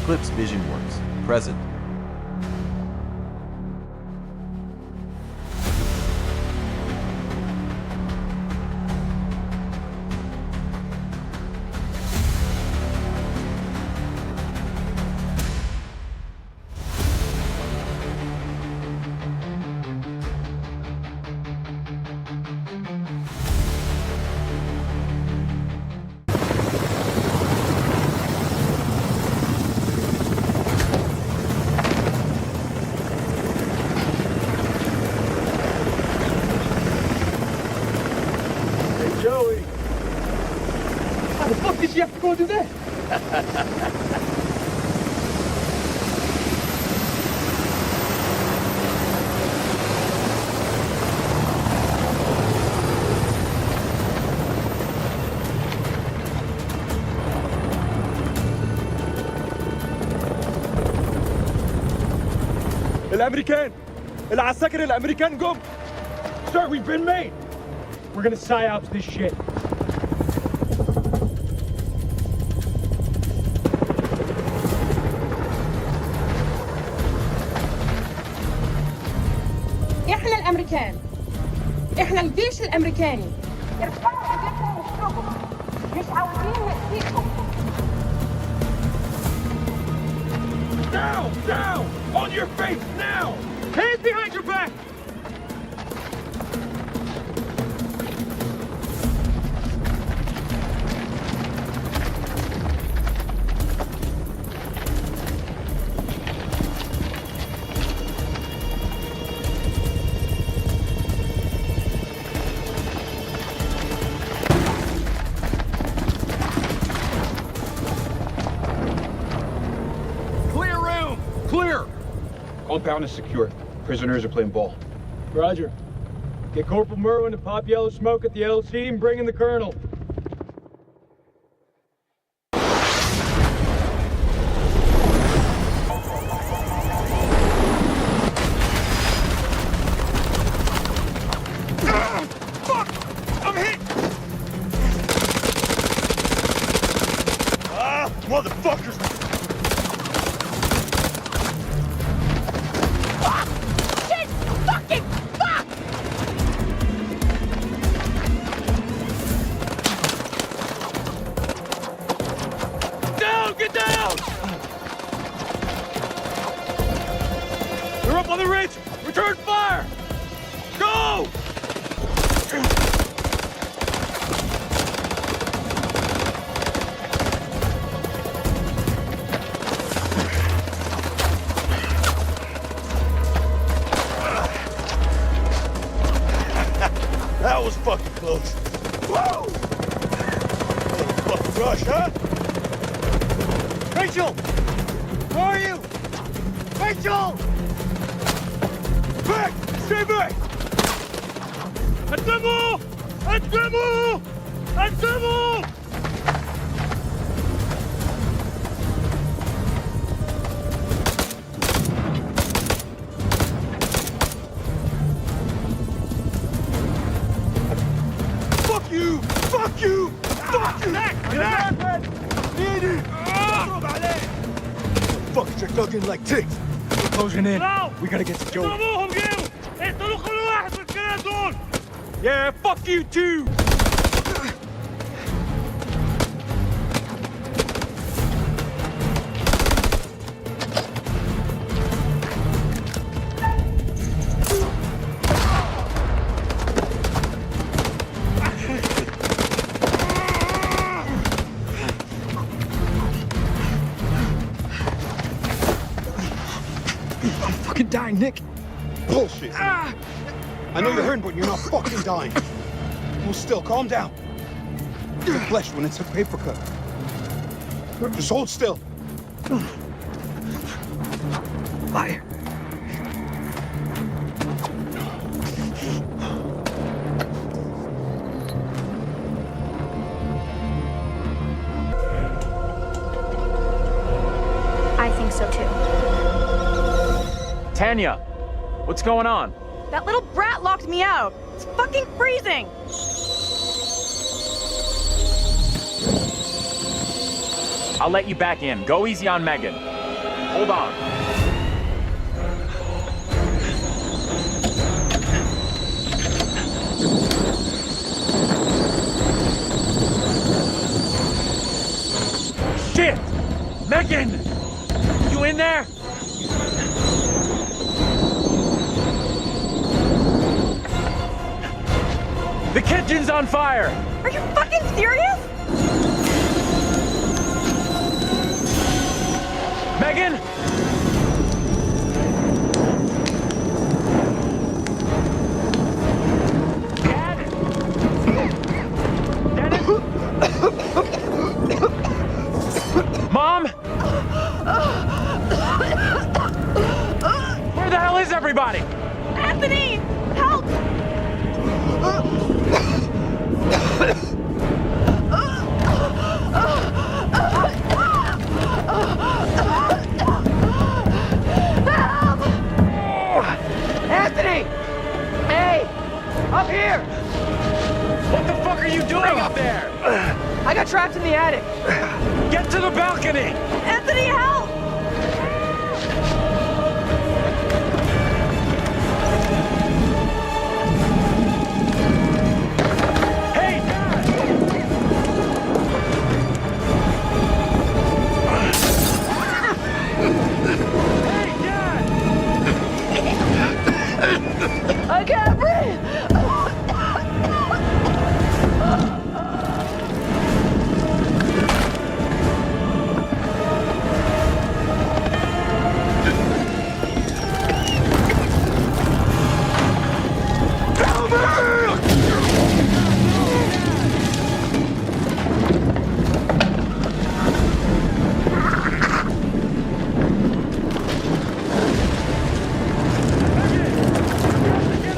Eclipse Vision Works, present. How the fuck did you have to go do that? الامريكان العساكر الامريكان جم. Sir, we've been made. We're gonna psyops this shit. احنا الامريكان، احنا الجيش الامريكاني. ارفعوا ايديكم واشربوا، مش عاوزين نأذيكم. Down, down, on your face now. Hands behind your back. Clear! Compound is secure. Prisoners are playing ball. Roger. Get Corporal Merwin to pop yellow smoke at the LC and bring in the Colonel. Fuck! I'm hit! Motherfuckers! Get down! They're up on the ridge! Return fire! Go! That was fucking close. Whoa! Fucking rush, huh? Rachel! Where are you? Rachel! Back! Stay back! الدمو! الدمو! الدمو! Fuck you! Fuck you! Fuck you! Fuck, you're thugging like ticks. We're closing in. We gotta get to Joey. Yeah, fuck you too! I'm fucking dying, Nick. Bullshit. I know you're hurting, but you're not fucking dying. Well, still, calm down. You're flesh when it's a paper cut. Just hold still. Fire. I think so too. Tanya, what's going on? That little brat locked me out. It's fucking freezing. I'll let you back in. Go easy on Megan. Hold on. Shit! Megan! You in there? The kitchen's on fire! Are you fucking serious? Megan? Dad? Dennis? Mom? Where the hell is everybody? Anthony! Help! Anthony! Hey! Up here! What the fuck are you doing up there? I got trapped in the attic. Get to the balcony! Anthony, help! Hey, Dad! Hey, Dad! I can't breathe! Get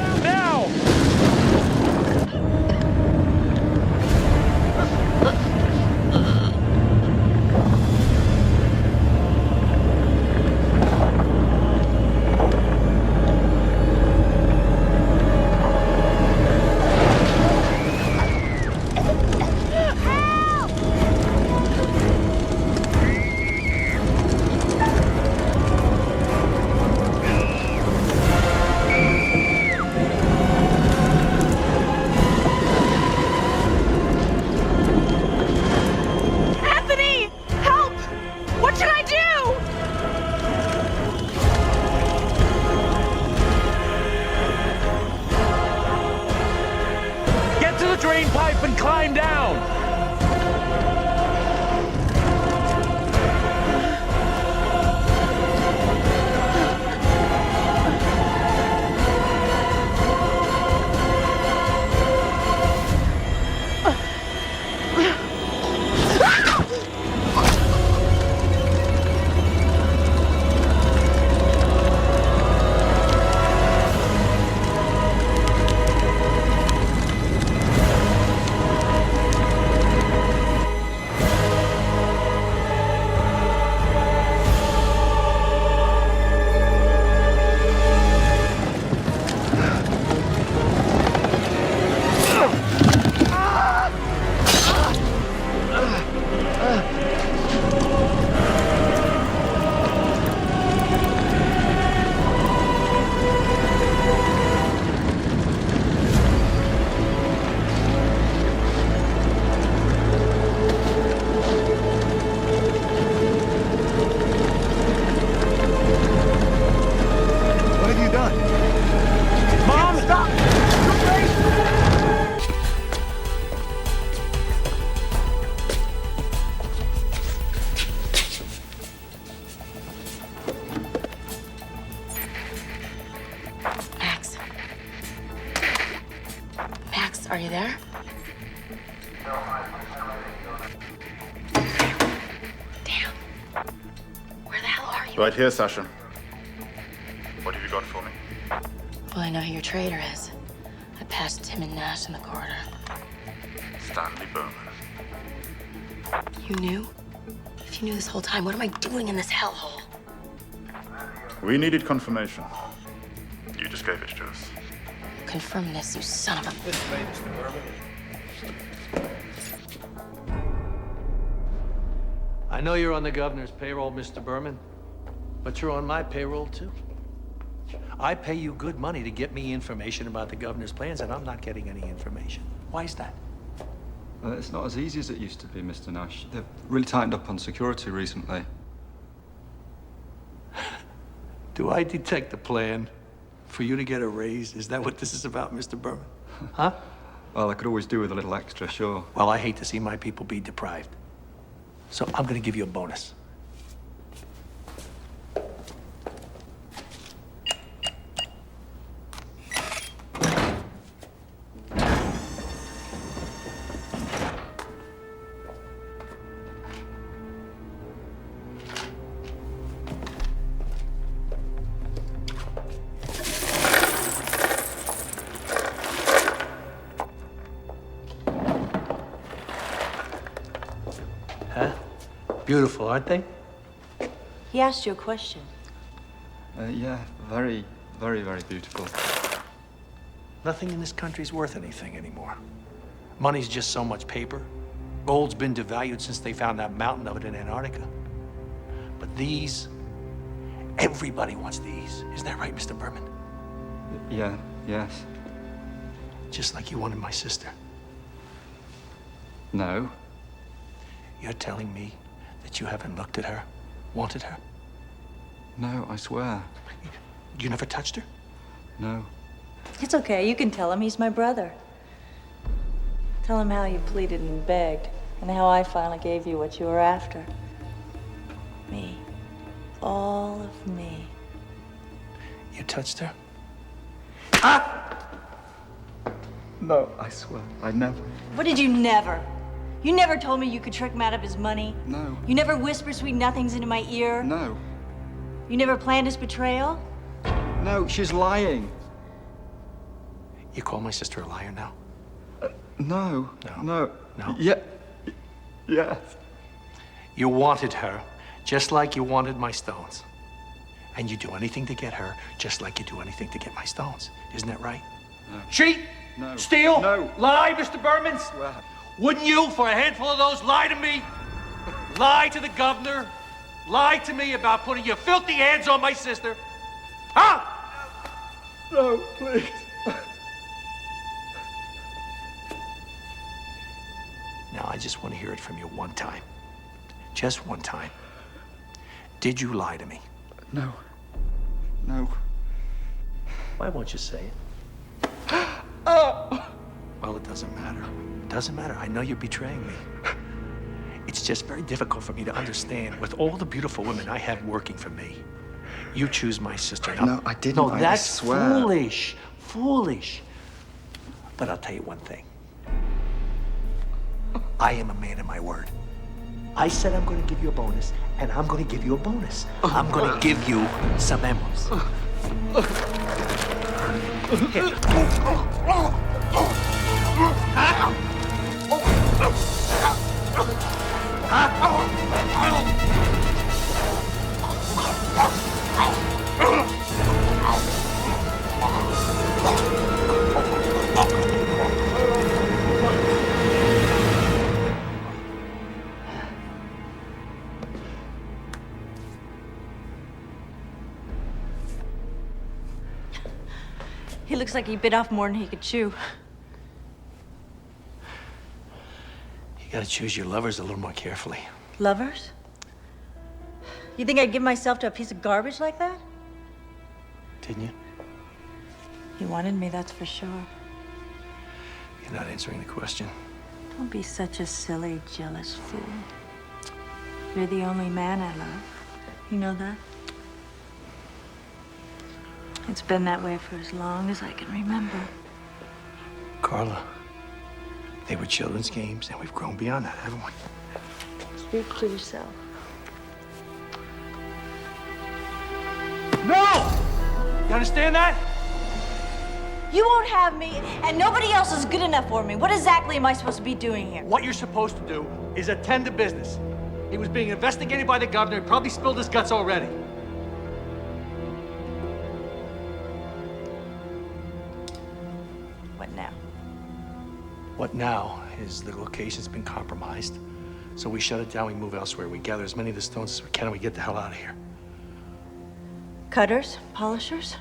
out now! Anthony! Help! What should I do? Get to the drain pipe and climb down! What have you done? Mom! Stop! Max. Max, are you there? Damn. Where the hell are you? Right here, Sasha. What have you got for me? Well, I know who your traitor is. I passed Tim and Nash in the corridor. Stanley Bowman. You knew? If you knew this whole time, what am I doing in this hellhole? We needed confirmation. You just gave it to us. Confirm this, you son of a... This way, Mr. Berman. I know you're on the governor's payroll, Mr. Berman. But you're on my payroll, too. I pay you good money to get me information about the governor's plans, and I'm not getting any information. Why is that? It's not as easy as it used to be, Mr. Nash. They've really tightened up on security recently. Do I detect a plan for you to get a raise? Is that what this is about, Mr. Berman? Huh? Well, I could always do with a little extra, sure. Well, I hate to see my people be deprived. So I'm gonna give you a bonus. Beautiful, aren't they? He asked you a question. Yeah, very, very, very beautiful. Nothing in this country's worth anything anymore. Money's just so much paper. Gold's been devalued since they found that mountain of it in Antarctica. But these, everybody wants these. Isn't that right, Mr. Berman? Yeah, yes. Just like you wanted my sister. No. You're telling me that you haven't looked at her, wanted her? No, I swear. You never touched her? No. It's okay, you can tell him he's my brother. Tell him how you pleaded and begged, and how I finally gave you what you were after. Me. All of me. You touched her? No, I swear, I never. What did you never? You never told me you could trick him out of his money? No. You never whispered sweet nothings into my ear? No. You never planned his betrayal? No, she's lying. You call my sister a liar now? No. No. No. No. Yeah. Yes. You wanted her, just like you wanted my stones. And you do anything to get her, just like you do anything to get my stones. Isn't that right? No. Cheat? No. Steal? No. Lie, Mr. Berman? Swear. Wouldn't you, for a handful of those, lie to me? Lie to the governor? Lie to me about putting your filthy hands on my sister? Huh? No, please. Now, I just want to hear it from you one time. Just one time. Did you lie to me? No. No. Why won't you say it? Well, it doesn't matter. It doesn't matter. I know you're betraying me. It's just very difficult for me to understand. With all the beautiful women I have working for me, you choose my sister. Now, No, I didn't. No, I that's swear. foolish. Foolish. But I'll tell you one thing. I am a man of my word. I said I'm going to give you a bonus, and I'm going to give you a bonus. I'm going to give you some emeralds. Here. He looks like he bit off more than he could chew. You gotta choose your lovers a little more carefully. Lovers? You think I'd give myself to a piece of garbage like that? Didn't you? He wanted me, that's for sure. You're not answering the question. Don't be such a silly, jealous fool. You're the only man I love. You know that? It's been that way for as long as I can remember. Carla, they were children's games, and we've grown beyond that, haven't we? Speak for yourself. No! You understand that? You won't have me, and nobody else is good enough for me. What exactly am I supposed to be doing here? What you're supposed to do is attend to business. He was being investigated by the governor. He probably spilled his guts already. What now? What now is the location's been compromised. So we shut it down, we move elsewhere. We gather as many of the stones as we can, and we get the hell out of here. Cutters? Polishers?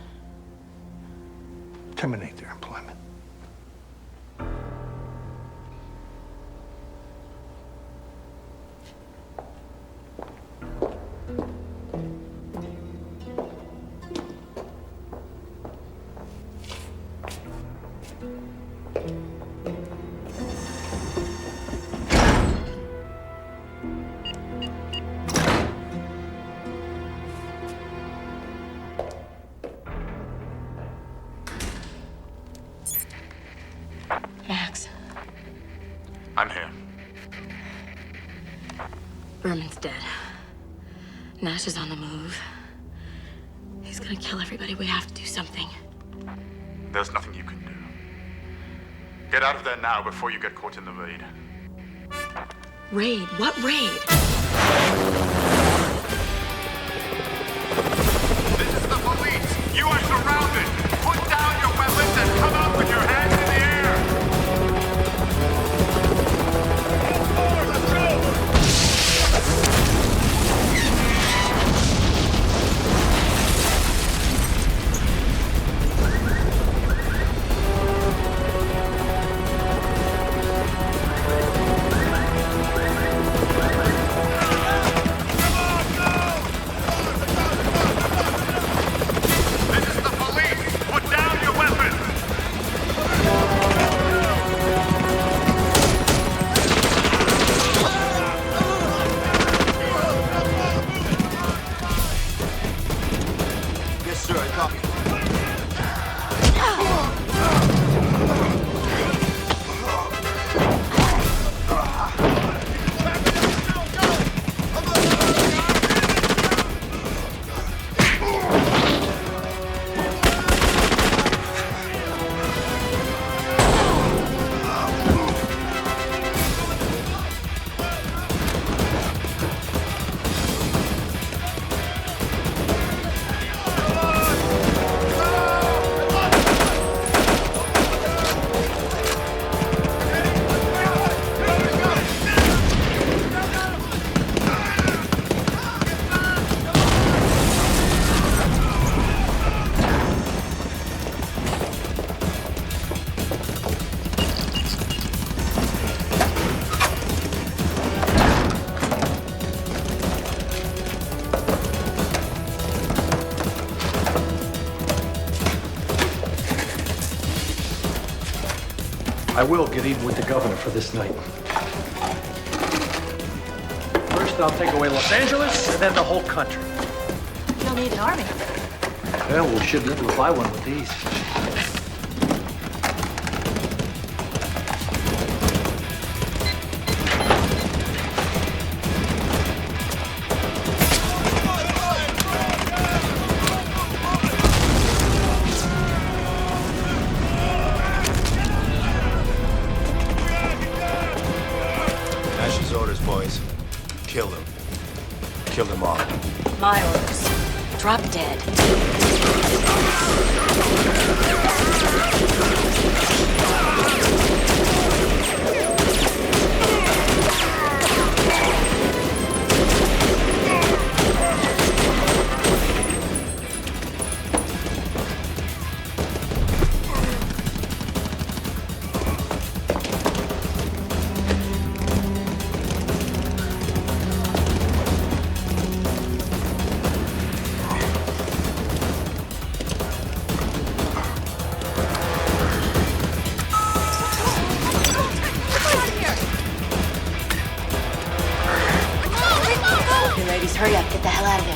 Terminate their employment. Max. I'm here. Berman's dead. Nash is on the move. He's gonna kill everybody. We have to do something. There's nothing you can do. Get out of there now before you get caught in the raid. Raid? What raid? This is the police! You are surrounded! Put down your weapons and come out with your hands in the air! Let's go! I will get even with the governor for this night. First, I'll take away Los Angeles, and then the whole country. You'll need an army. Well, we should be able to buy one with these. Nash's orders, boys. Kill them. Kill them all. My orders. Drop dead. Ladies, hurry up. Get the hell out of there.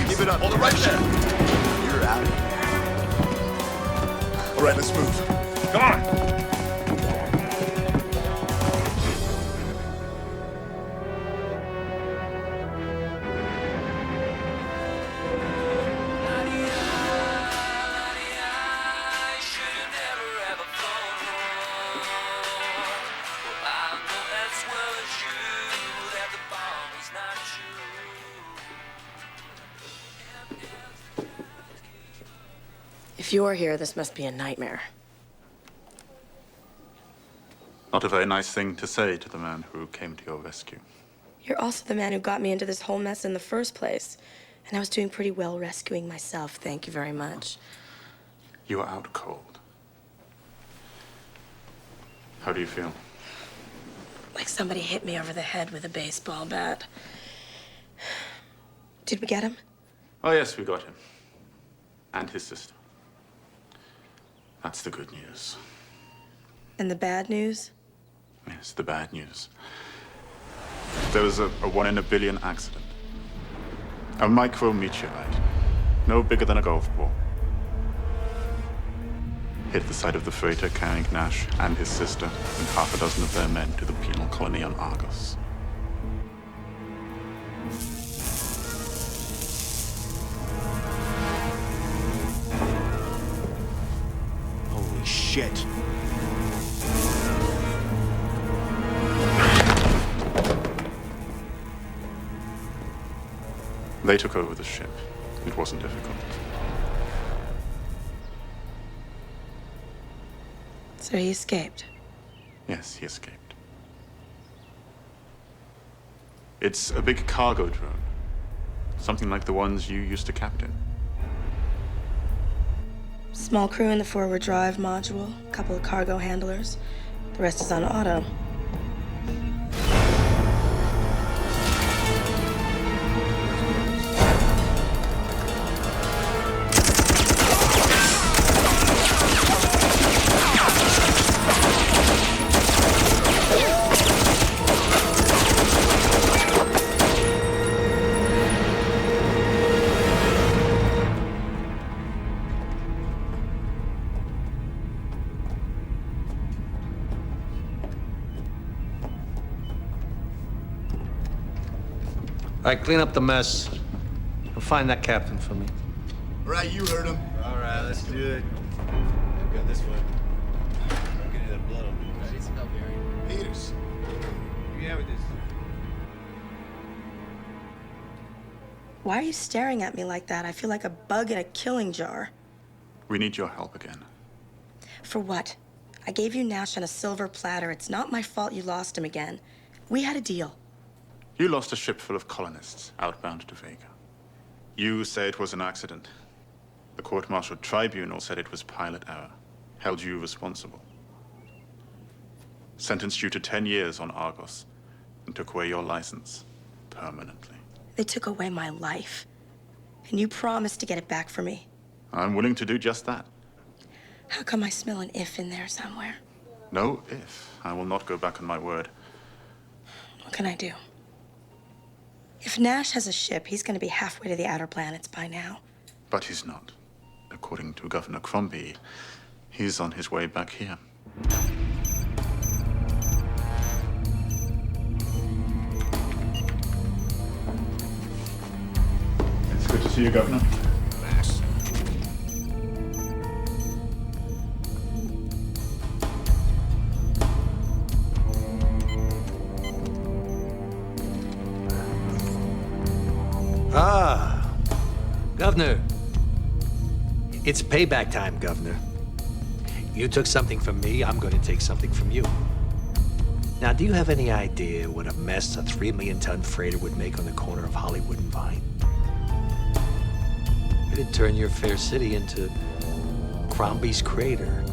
Keep it up. Hold it right there. You're out of here. All right, let's move. Come on. If you're here, this must be a nightmare. Not a very nice thing to say to the man who came to your rescue. You're also the man who got me into this whole mess in the first place. And I was doing pretty well rescuing myself, thank you very much. You are out cold. How do you feel? Like somebody hit me over the head with a baseball bat. Did we get him? Oh, yes, we got him. And his sister. That's the good news. And the bad news? Yes, the bad news. There was a 1 in a billion accident. A micrometeorite, no bigger than a golf ball, hit the side of the freighter carrying Nash and his sister and half a dozen of their men to the penal colony on Argos. Holy shit. They took over the ship. It wasn't difficult. So he escaped? Yes, he escaped. It's a big cargo drone. Something like the ones you used to captain. Small crew in the forward drive module, a couple of cargo handlers. The rest is on auto. All right, clean up the mess. And find that captain for me. Right, you heard him. All right, let's do it. Go this way. I'm getting that blood on me. I need some help, Harry. Peters. Yeah, with this. Why are you staring at me like that? I feel like a bug in a killing jar. We need your help again. For what? I gave you Nash on a silver platter. It's not my fault you lost him again. We had a deal. You lost a ship full of colonists outbound to Vega. You say it was an accident. The court-martial tribunal said it was pilot error, held you responsible. Sentenced you to 10 years on Argos and took away your license permanently. They took away my life. And you promised to get it back for me. I'm willing to do just that. How come I smell an if in there somewhere? No if. I will not go back on my word. What can I do? If Nash has a ship, he's going to be halfway to the outer planets by now. But he's not. According to Governor Crombie, he's on his way back here. It's good to see you, Governor. Thanks. Ah, Governor. It's payback time, Governor. You took something from me, I'm going to take something from you. Now, do you have any idea what a mess a 3-million-ton freighter would make on the corner of Hollywood and Vine? It'd turn your fair city into Crombie's crater.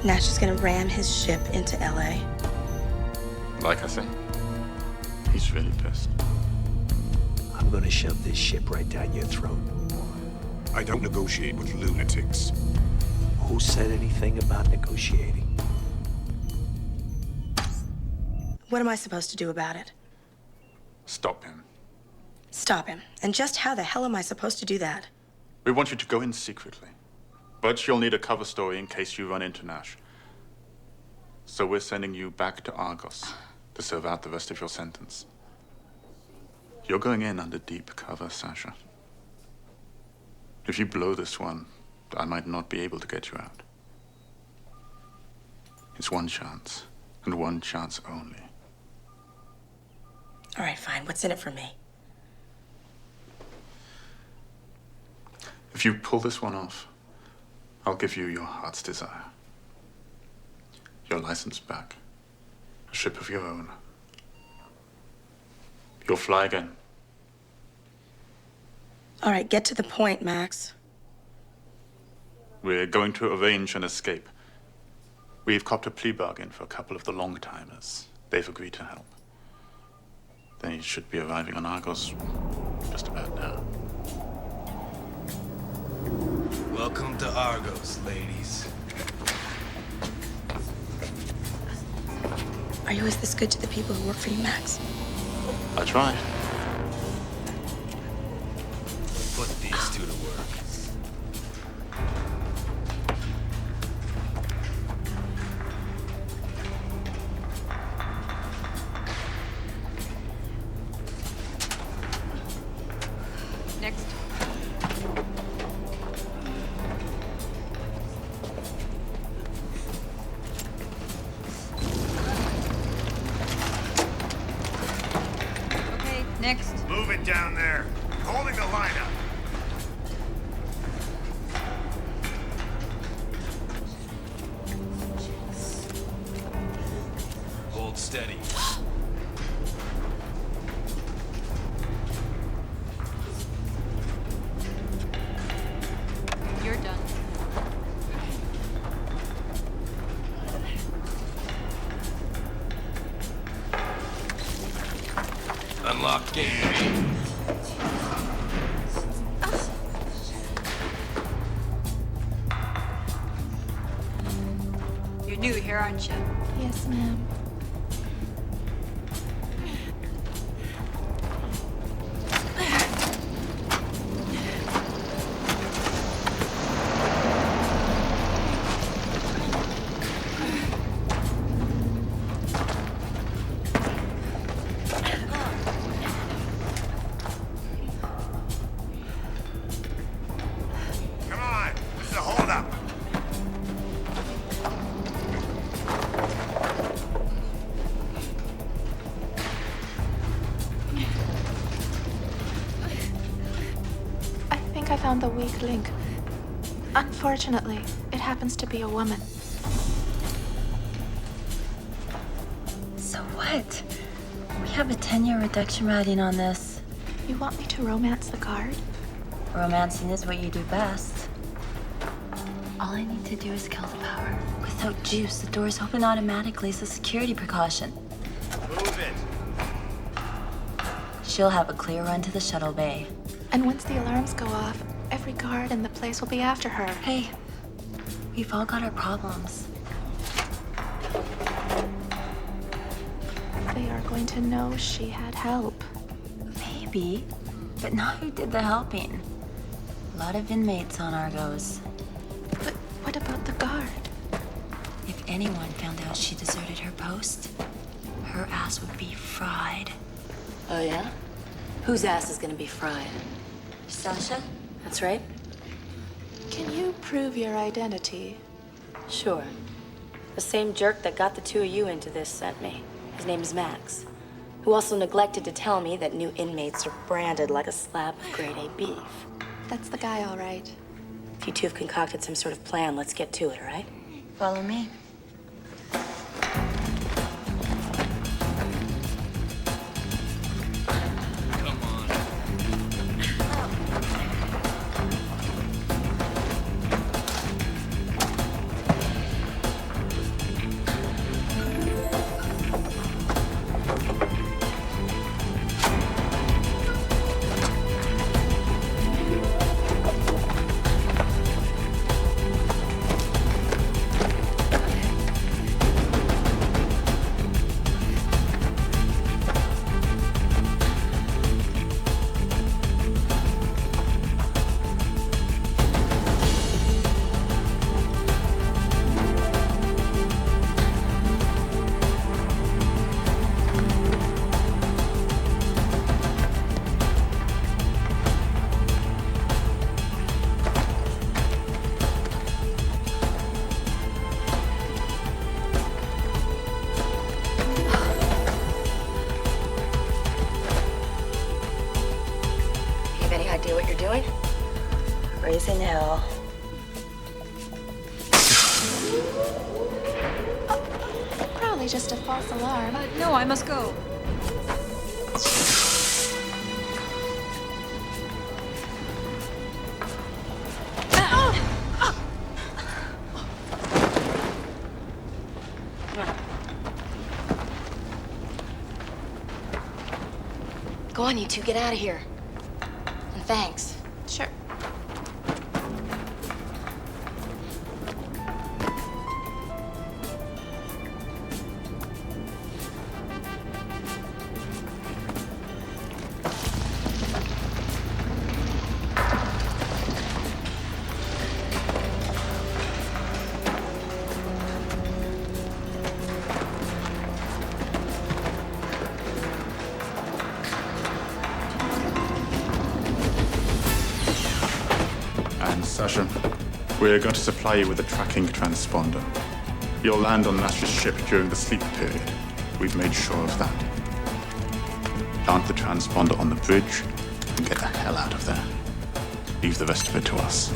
Nash is going to ram his ship into LA. Like I say, he's really pissed. I'm going to shove this ship right down your throat. I don't negotiate with lunatics. Who said anything about negotiating? What am I supposed to do about it? Stop him. Stop him. And just how the hell am I supposed to do that? We want you to go in secretly. But you'll need a cover story in case you run into Nash. So we're sending you back to Argos to serve out the rest of your sentence. You're going in under deep cover, Sasha. If you blow this one, I might not be able to get you out. It's one chance, and one chance only. All right, fine. What's in it for me? If you pull this one off, I'll give you your heart's desire. Your license back. A ship of your own. You'll fly again. All right, get to the point, Max. We're going to arrange an escape. We've copped a plea bargain for a couple of the long-timers. They've agreed to help. They should be arriving on Argos just about now. Welcome to Argos, ladies. Are you always this good to the people who work for you, Max? I try. Put these two to work. Next. Okay, next. Move it down there. Holding the line up. Hold steady. You're done. Unlock game. You're new here, aren't you? Yes, ma'am. Come on. This is a holdup. I think I found the weak link. Unfortunately, it happens to be a woman. So what? We have a 10-year reduction riding on this. You want me to romance the guard? Romancing is what you do best. All I need to do is kill the power. Without juice, the doors open automatically as a security precaution. Move it. She'll have a clear run to the shuttle bay. And once the alarms go off, every guard in the place will be after her. Hey, we've all got our problems. They are going to know she had help. Maybe, but not who did the helping. A lot of inmates on Argos. But what about the guard? If anyone found out she deserted her post, her ass would be fried. Oh, yeah? Whose ass is gonna be fried? Sasha? That's right. Can you prove your identity? Sure. The same jerk that got the two of you into this sent me. His name is Max, who also neglected to tell me that new inmates are branded like a slab of grade A beef. That's the guy, all right. If you two have concocted some sort of plan, let's get to it, all right? Follow me. Come on. Raising hell. Probably just a false alarm. No, I must go. Go on, you two, get out of here. And thanks. Sure. Sasha, we're going to supply you with a tracking transponder. You'll land on Nash's ship during the sleep period. We've made sure of that. Plant the transponder on the bridge and get the hell out of there. Leave the rest of it to us.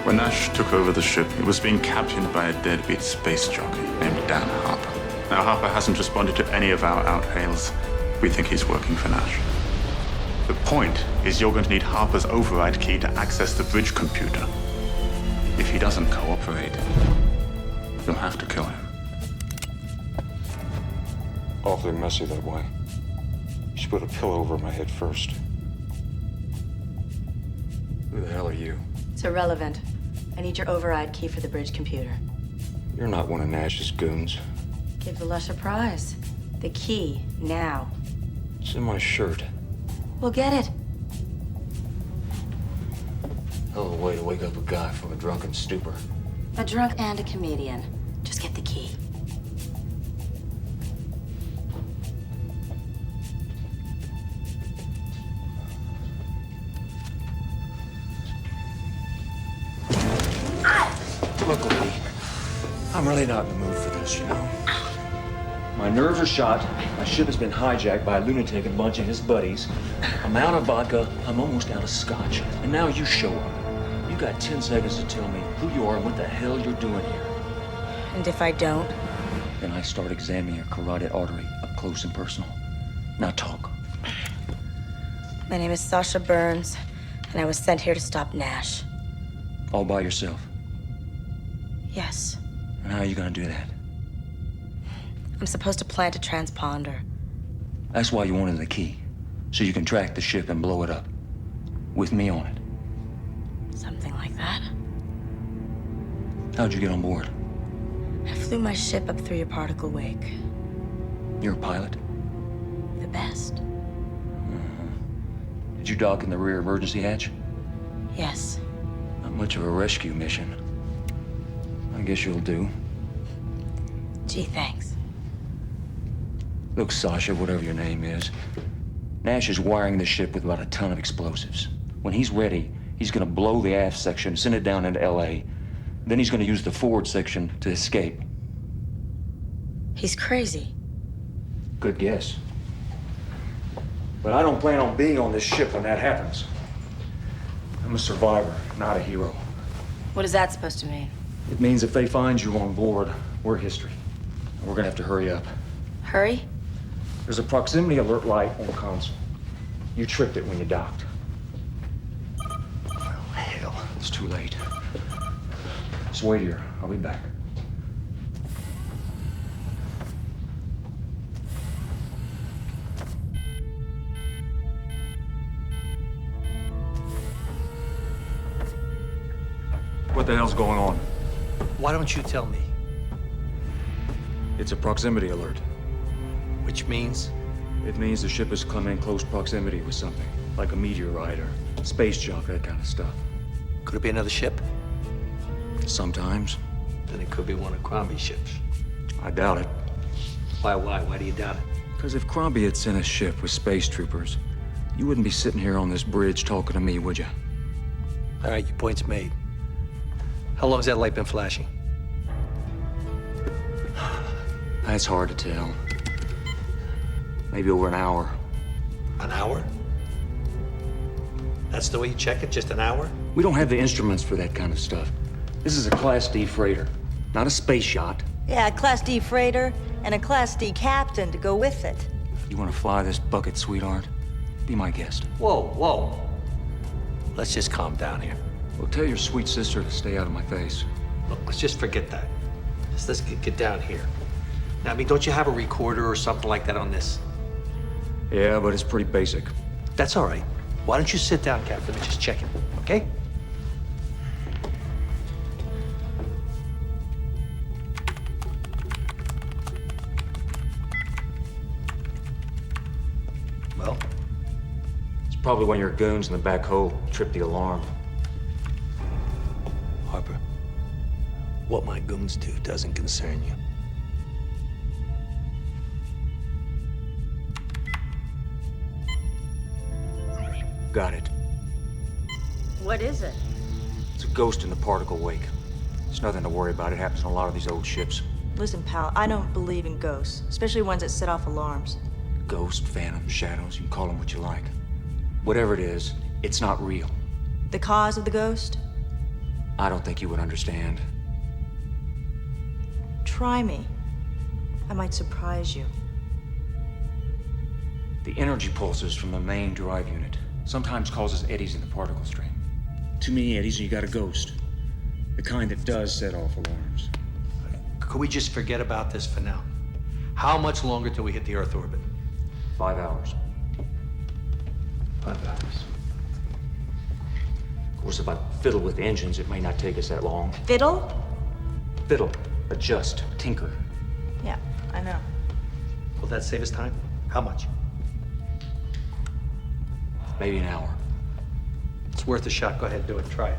When Nash took over the ship, it was being captained by a deadbeat space jockey named Dan Harper. Now, Harper hasn't responded to any of our outhails. We think he's working for Nash. The point is you're going to need Harper's override key to access the bridge computer. If he doesn't cooperate, you'll have to kill him. Awfully messy that way. You should put a pillow over my head first. Who the hell are you? It's irrelevant. I need your override key for the bridge computer. You're not one of Nash's goons. Give the lush a prize. The key, now. It's in my shirt. Well, get it. Hell of a way to wake up a guy from a drunken stupor. A drunk and a comedian. Just get the key. Look, lady, I'm really not in the mood for this, you know? My nerves are shot, my ship has been hijacked by a lunatic and a bunch of his buddies. I'm out of vodka, I'm almost out of scotch, and now you show up. You got 10 seconds to tell me who you are and what the hell you're doing here. And if I don't? Then I start examining your carotid artery up close and personal. Now talk. My name is Sasha Burns, and I was sent here to stop Nash. All by yourself? Yes. And how are you gonna do that? I'm supposed to plant a transponder. That's why you wanted the key. So you can track the ship and blow it up. With me on it. Something like that. How'd you get on board? I flew my ship up through your particle wake. You're a pilot? The best. Did you dock in the rear emergency hatch? Yes. Not much of a rescue mission. I guess you'll do. Gee, thanks. Look, Sasha, whatever your name is, Nash is wiring the ship with about a ton of explosives. When he's ready, he's gonna blow the aft section, send it down into LA. Then he's gonna use the forward section to escape. He's crazy. Good guess. But I don't plan on being on this ship when that happens. I'm a survivor, not a hero. What is that supposed to mean? It means if they find you on board, we're history. And we're gonna have to hurry up. Hurry? There's a proximity alert light on the console. You tripped it when you docked. Oh, hell, it's too late. Just wait here. I'll be back. What the hell's going on? Why don't you tell me? It's a proximity alert. Which means? It means the ship has come in close proximity with something, like a meteorite or space junk, that kind of stuff. Could it be another ship? Sometimes. Then it could be one of Crombie's ships. I doubt it. Why? Why do you doubt it? Because if Crombie had sent a ship with space troopers, you wouldn't be sitting here on this bridge talking to me, would you? All right, your point's made. How long's that light been flashing? That's hard to tell. Maybe over an hour. An hour? That's the way you check it, just an hour? We don't have the instruments for that kind of stuff. This is a Class D freighter, not a space yacht. Yeah, a Class D freighter and a Class D captain to go with it. You want to fly this bucket, sweetheart? Be my guest. Whoa, whoa. Let's just calm down here. Well, tell your sweet sister to stay out of my face. Look, let's just forget that. Let's get down here. Now, I mean, don't you have a recorder or something like that on this? Yeah, but it's pretty basic. That's all right. Why don't you sit down, Captain, and just check it, okay? Well? It's probably one of your goons in the back hole tripped the alarm. Harper, what my goons do doesn't concern you. Got it. What is it? It's a ghost in the particle wake. It's nothing to worry about. It happens in a lot of these old ships. Listen, pal, I don't believe in ghosts, especially ones that set off alarms. Ghosts, phantoms, shadows, you can call them what you like. Whatever it is, it's not real. The cause of the ghost? I don't think you would understand. Try me. I might surprise you. The energy pulses from the main drive unit sometimes causes eddies in the particle stream. Too many eddies and you got a ghost. The kind that does set off alarms. Could we just forget about this for now? How much longer till we hit the Earth orbit? 5 hours. 5 hours. Of course, if I fiddle with the engines, it may not take us that long. Fiddle? Fiddle, adjust, tinker. Yeah, I know. Will that save us time? How much? Maybe an hour. It's worth a shot. Go ahead, do it. Try it.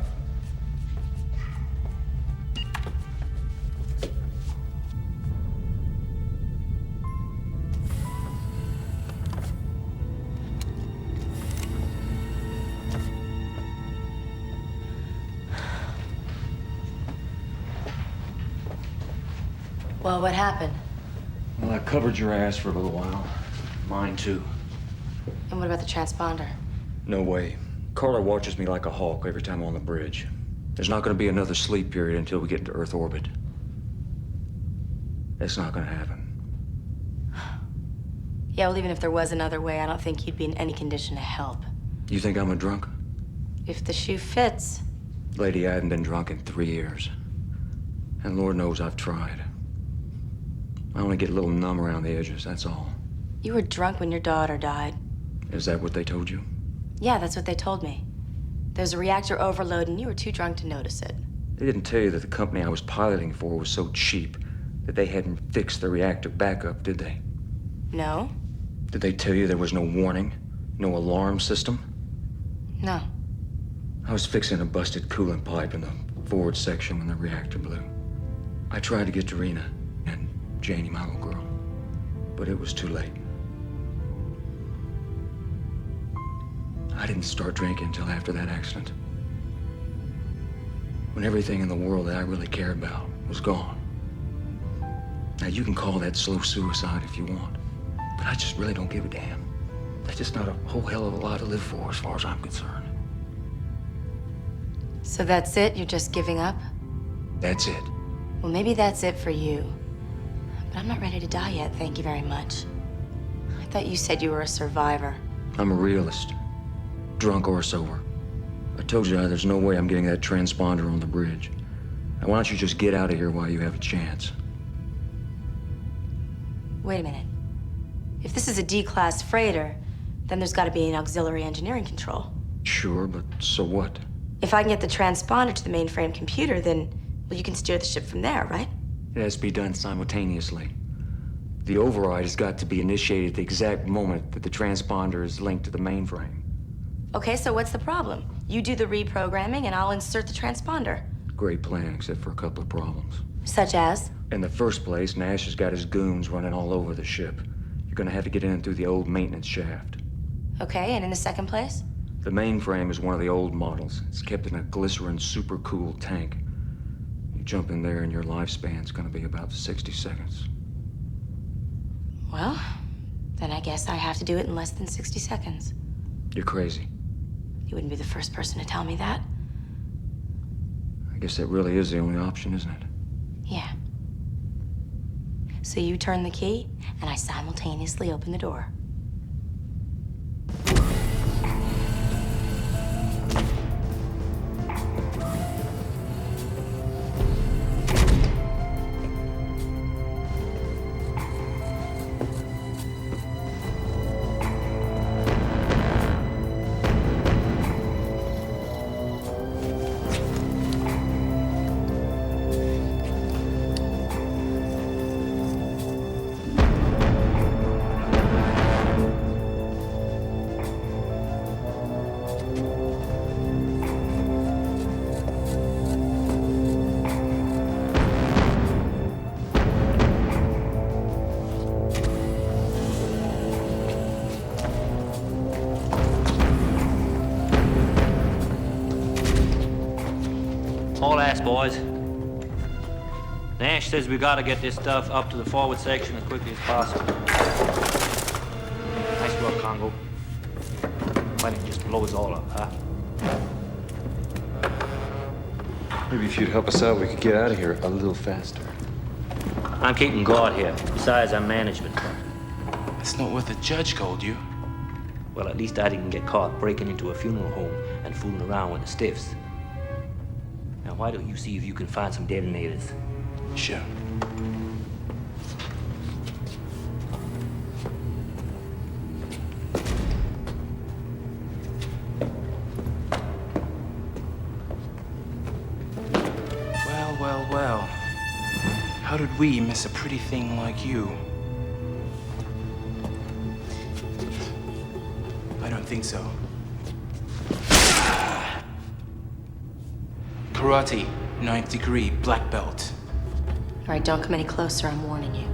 Well, what happened? Well, I covered your ass for a little while. Mine too. And what about the transponder? No way. Carla watches me like a hawk every time I'm on the bridge. There's not going to be another sleep period until we get into Earth orbit. That's not going to happen. Yeah, well, even if there was another way, I don't think you'd be in any condition to help. You think I'm a drunk? If the shoe fits. Lady, I haven't been drunk in 3 years. And Lord knows I've tried. I only get a little numb around the edges, that's all. You were drunk when your daughter died. Is that what they told you? Yeah, that's what they told me. There's a reactor overload and you were too drunk to notice it. They didn't tell you that the company I was piloting for was so cheap that they hadn't fixed the reactor backup, did they? No? Did they tell you there was no warning? No alarm system? No. I was fixing a busted coolant pipe in the forward section when the reactor blew. I tried to get to Rena and Janie, my little girl, but it was too late. I didn't start drinking until after that accident. When everything in the world that I really cared about was gone. Now, you can call that slow suicide if you want, but I just really don't give a damn. That's just not a whole hell of a lot to live for as far as I'm concerned. So that's it? You're just giving up? That's it. Well, maybe that's it for you. But I'm not ready to die yet, thank you very much. I thought you said you were a survivor. I'm a realist. Drunk or sober. I told you there's no way I'm getting that transponder on the bridge. Now, why don't you just get out of here while you have a chance? Wait a minute. If this is a D-class freighter, then there's got to be an auxiliary engineering control. Sure, but so what? If I can get the transponder to the mainframe computer, then, well, you can steer the ship from there, right? It has to be done simultaneously. The override has got to be initiated at the exact moment that the transponder is linked to the mainframe. Okay, so what's the problem? You do the reprogramming and I'll insert the transponder. Great plan, except for a couple of problems. Such as? In the first place, Nash has got his goons running all over the ship. You're gonna have to get in through the old maintenance shaft. Okay, and in the second place? The mainframe is one of the old models. It's kept in a glycerin super cool tank. You jump in there and your lifespan's gonna be about 60 seconds. Well, then I guess I have to do it in less than 60 seconds. You're crazy. You wouldn't be the first person to tell me that. I guess that really is the only option, isn't it? Yeah. So you turn the key, and I simultaneously open the door. All ass, boys. Nash says we gotta get this stuff up to the forward section as quickly as possible. Nice work, Congo. Why didn't you just blow us all up, huh? Maybe if you'd help us out, we could get out of here a little faster. I'm keeping guard here. Besides, I'm management. That's not what the judge told you. Well, at least I didn't get caught breaking into a funeral home and fooling around with the stiffs. Now, why don't you see if you can find some detonators? Sure. Well. How did we miss a pretty thing like you? I don't think so. Karate, 9th degree, black belt. All right, don't come any closer, I'm warning you.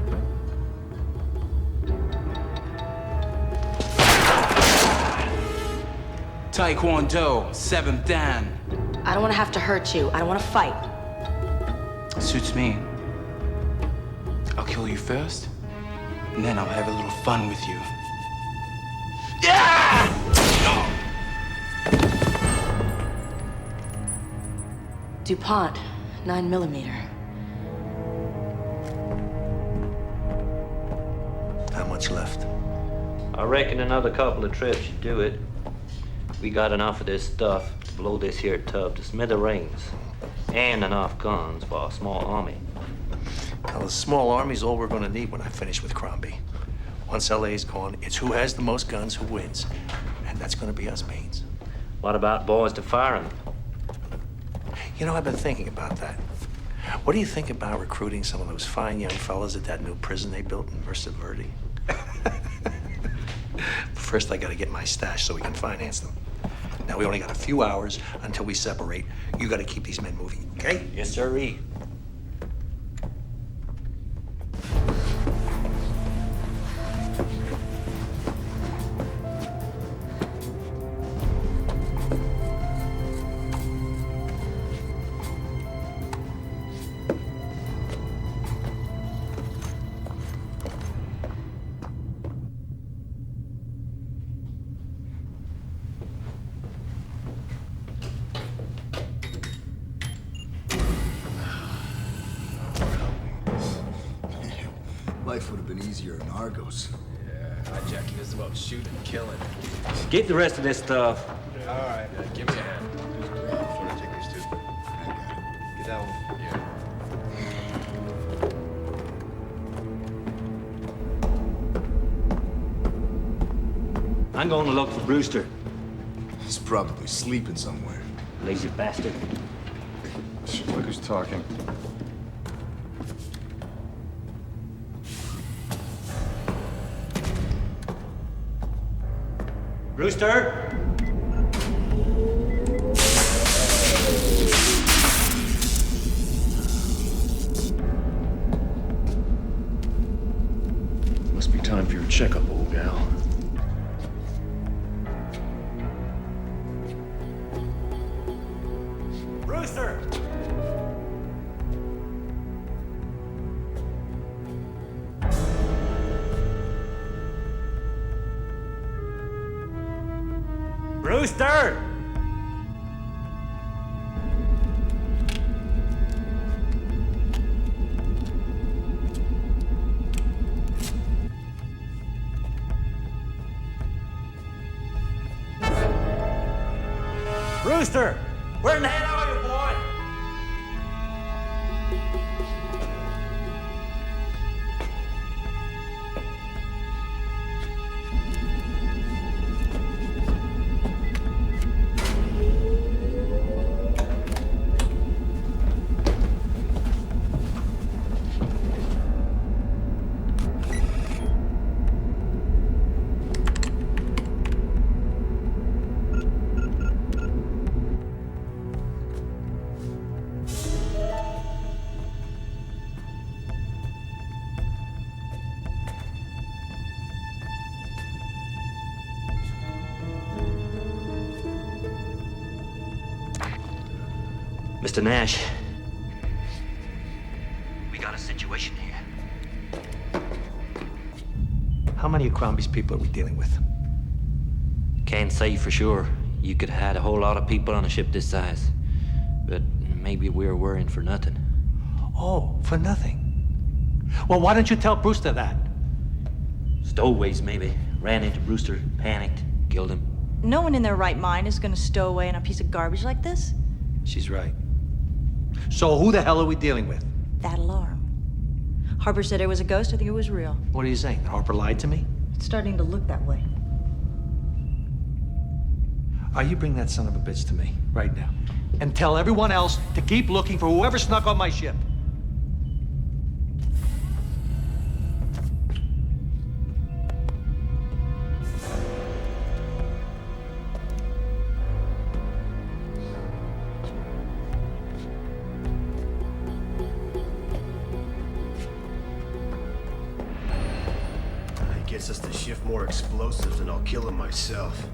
Taekwondo, 7th Dan. I don't want to have to hurt you. I don't want to fight. Suits me. I'll kill you first, and then I'll have a little fun with you. DuPont, 9mm. How much left? I reckon another couple of trips should do it. We got enough of this stuff to blow this here tub to smithereens. And enough guns for a small army. Well, a small army's all we're gonna need when I finish with Crombie. Once LA's gone, it's who has the most guns who wins. And that's gonna be us, Baines. What about boys to fire them? You know, I've been thinking about that. What do you think about recruiting some of those fine young fellas at that new prison they built in Versa Verde? First, I gotta get my stash so we can finance them. Now, we only got a few hours until we separate. You gotta keep these men moving, okay? Yes, sirree. Life would have been easier in Argos. Yeah, hijacking is about shooting and killing. Get the rest of this stuff. All right, give me a hand. Sort of take these two. I got it. Get that one. Yeah. I'm going to look for Brewster. He's probably sleeping somewhere. Lazy bastard. Look who's talking. Brewster? Must be time for your checkup, old gal. Brewster! Brewster! Brewster! Where in the hell are you, boy? Mr. Nash, we got a situation here. How many of Crombie's people are we dealing with? Can't say for sure. You could have had a whole lot of people on a ship this size. But maybe we're worrying for nothing. Oh, for nothing? Well, why don't you tell Brewster that? Stowaways, maybe. Ran into Brewster, panicked, killed him. No one in their right mind is gonna stow away in a piece of garbage like this. She's right. So who the hell are we dealing with? That alarm. Harper said it was a ghost. I think it was real. What are you saying? That Harper lied to me? It's starting to look that way. You bring that son of a bitch to me right now. And tell everyone else to keep looking for whoever snuck on my ship. He gets us to shift more explosives and I'll kill him myself.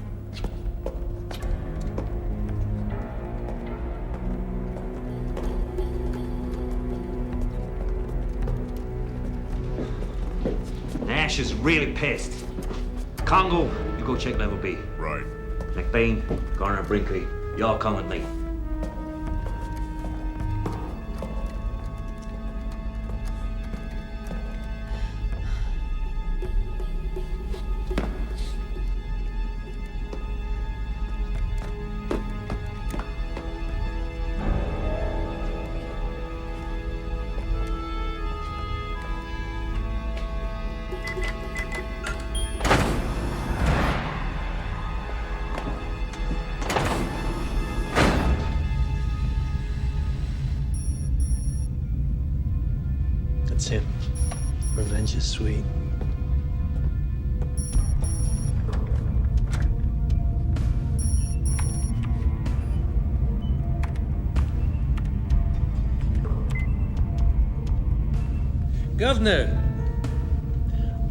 Nash is really pissed. Congo, you go check level B. Right. McBain, Garner, Brinkley, y'all come with me. That's him. Revenge is sweet. Governor,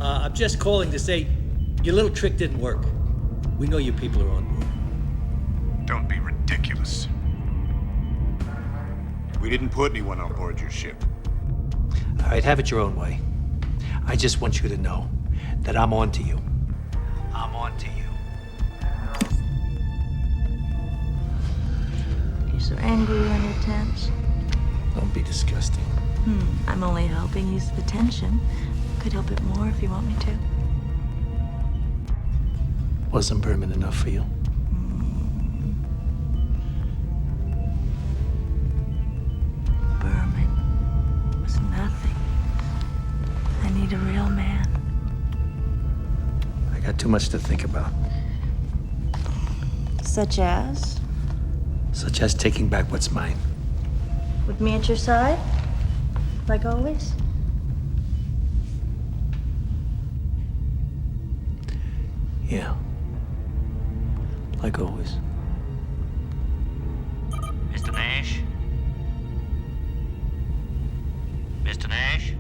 I'm just calling to say your little trick didn't work. We know your people are on board. Don't be ridiculous. We didn't put anyone on board your ship. All right, have it your own way. I just want you to know that I'm on to you. I'm on to you. You're so angry when you're tense. Don't be disgusting. I'm only helping ease the tension. Could help it more if you want me to. Wasn't Berman enough for you? Berman was nothing. I need a real man. I got too much to think about. Such as? Such as taking back what's mine. With me at your side? Like always? Yeah. Like always. Mr. Nash? Mr. Nash?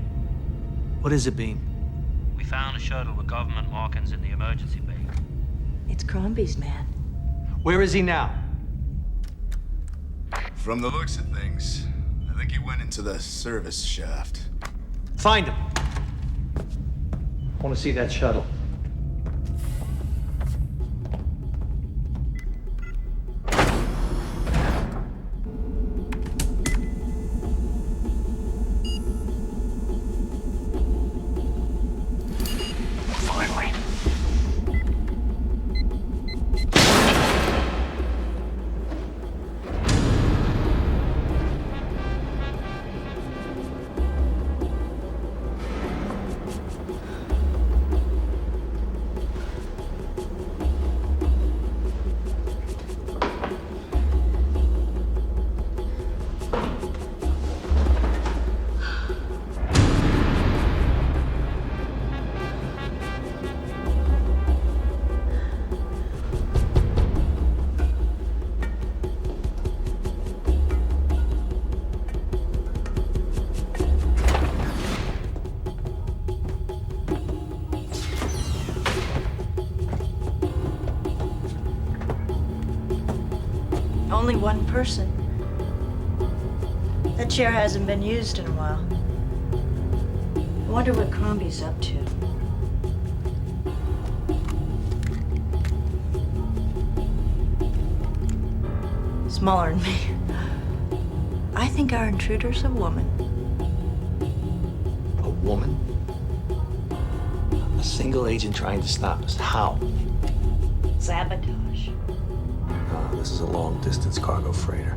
What is it, Bean? We found a shuttle with government markings in the emergency bay. It's Crombie's man. Where is he now? From the looks of things, I think he went into the service shaft. Find him. I want to see that shuttle. Finally. Only one person. That chair hasn't been used in a while. I wonder what Crombie's up to. Smaller than me. I think our intruder's a woman. A woman? A single agent trying to stop us. How? Sabotage. This is a long-distance cargo freighter.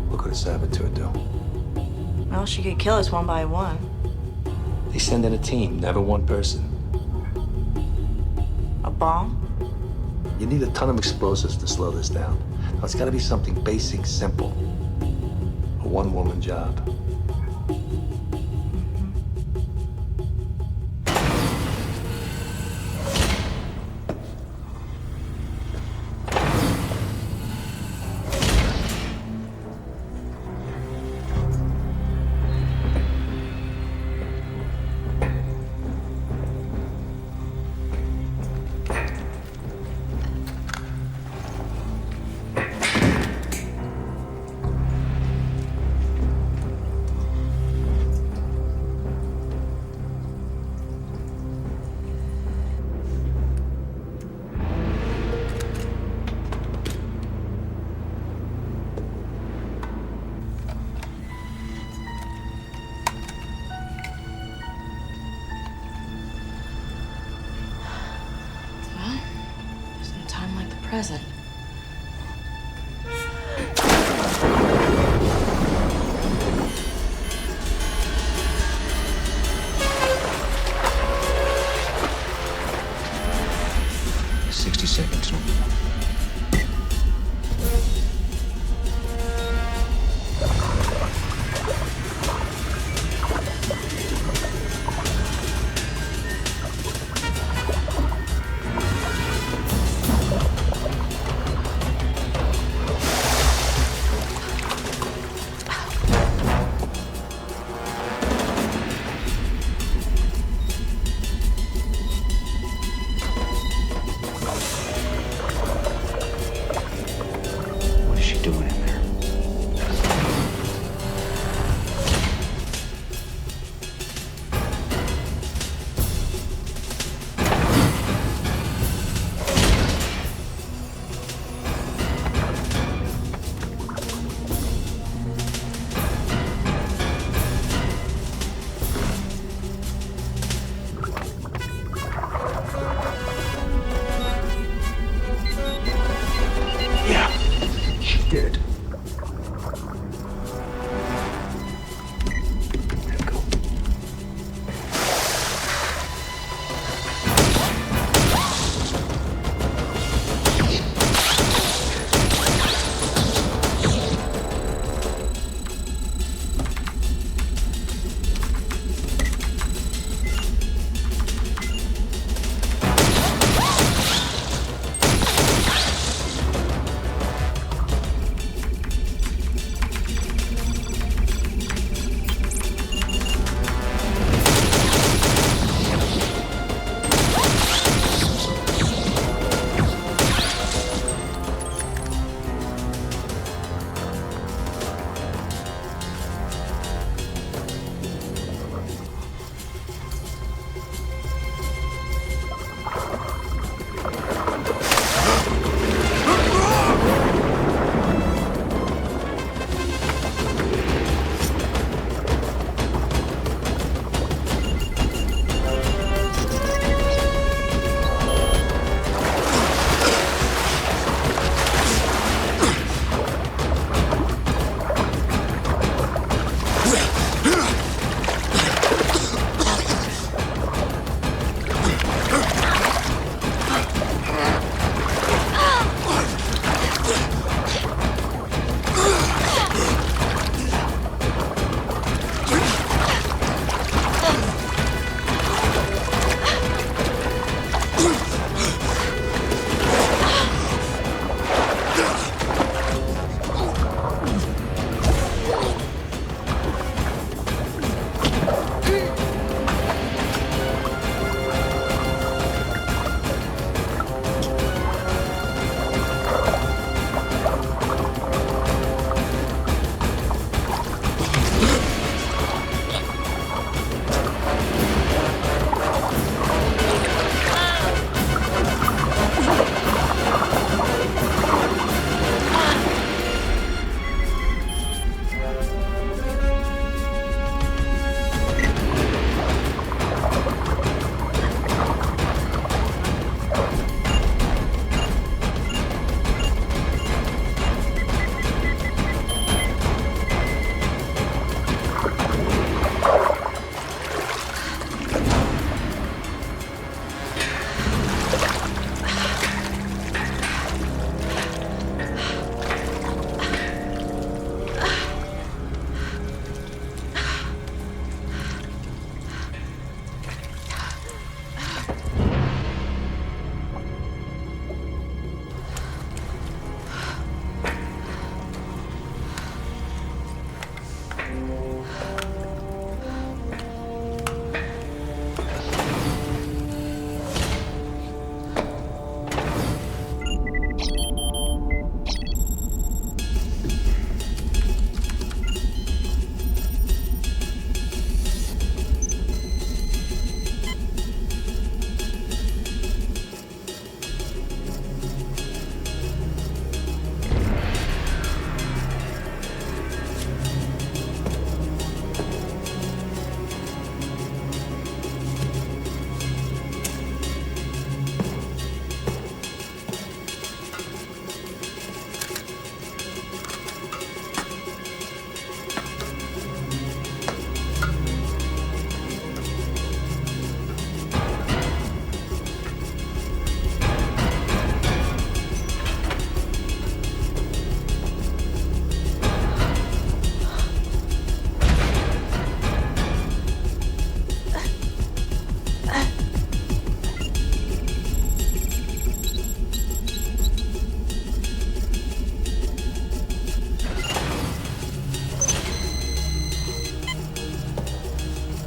What could a saboteur do? Well, she could kill us one by one. They send in a team, never one person. A bomb? You need a ton of explosives to slow this down. Now, it's got to be something basic, simple. A one-woman job. Present. Seconds.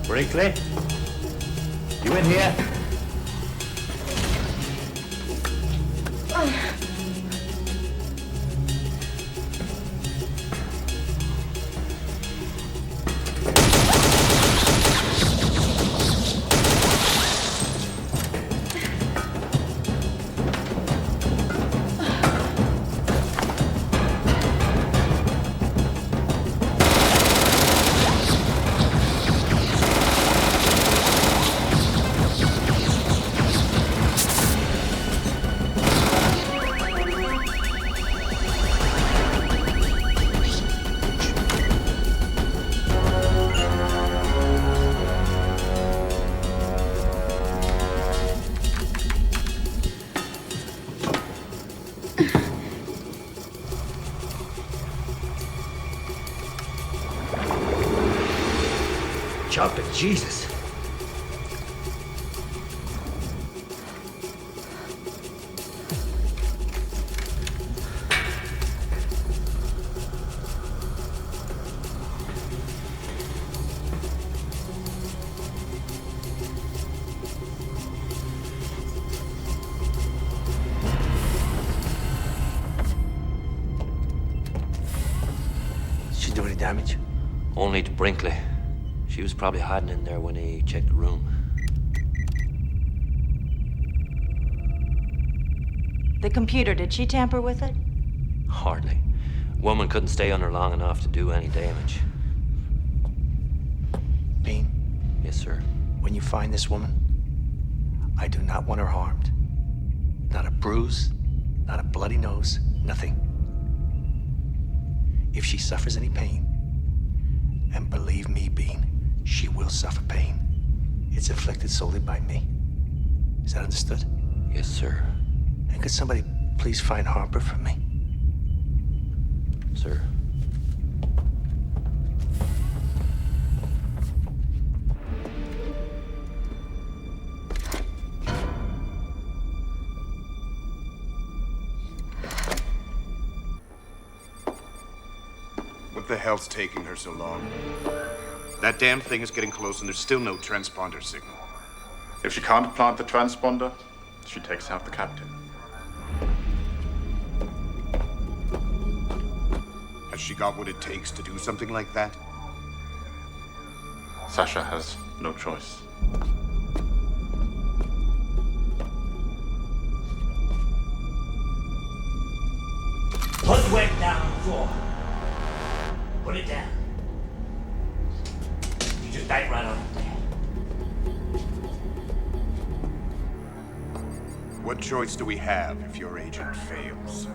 Brinkley? You in here? Jumping Jesus. Did she do any damage? Only to Brinkley. She was probably hiding in there when he checked the room. The computer, did she tamper with it? Hardly. Woman couldn't stay on her long enough to do any damage. Bean? Yes, sir. When you find this woman, I do not want her harmed. Not a bruise, not a bloody nose, nothing. If she suffers any pain, and believe me, Bean, she will suffer pain. It's inflicted solely by me. Is that understood? Yes, sir. And could somebody please find Harper for me? Sir. What the hell's taking her so long? That damn thing is getting close and there's still no transponder signal. If she can't plant the transponder, she takes out the captain. Has she got what it takes to do something like that? Sasha has no choice. Put the weight down on the floor. Put it down. You just bite right on it there. What choice do we have if your agent fails?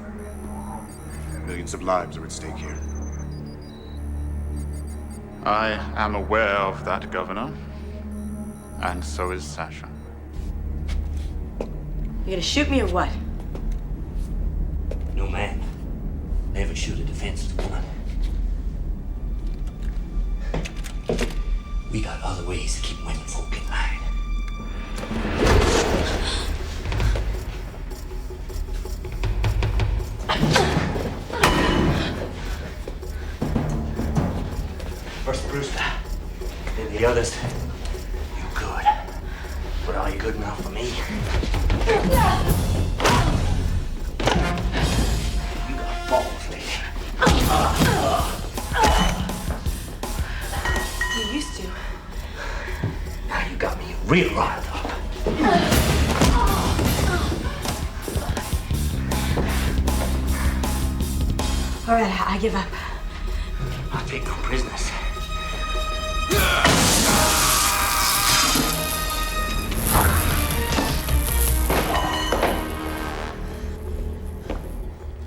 Millions of lives are at stake here. I am aware of that, Governor. And so is Sasha. You gonna shoot me or what? No, man. Never shoot a defenseless woman. We got other ways to keep women folk in line. First Brewster, then the others. You good. But are you good enough for me? You got balls, lady. You used to. Now you got me real riled up. All right, I give up. I'll take no prisoners.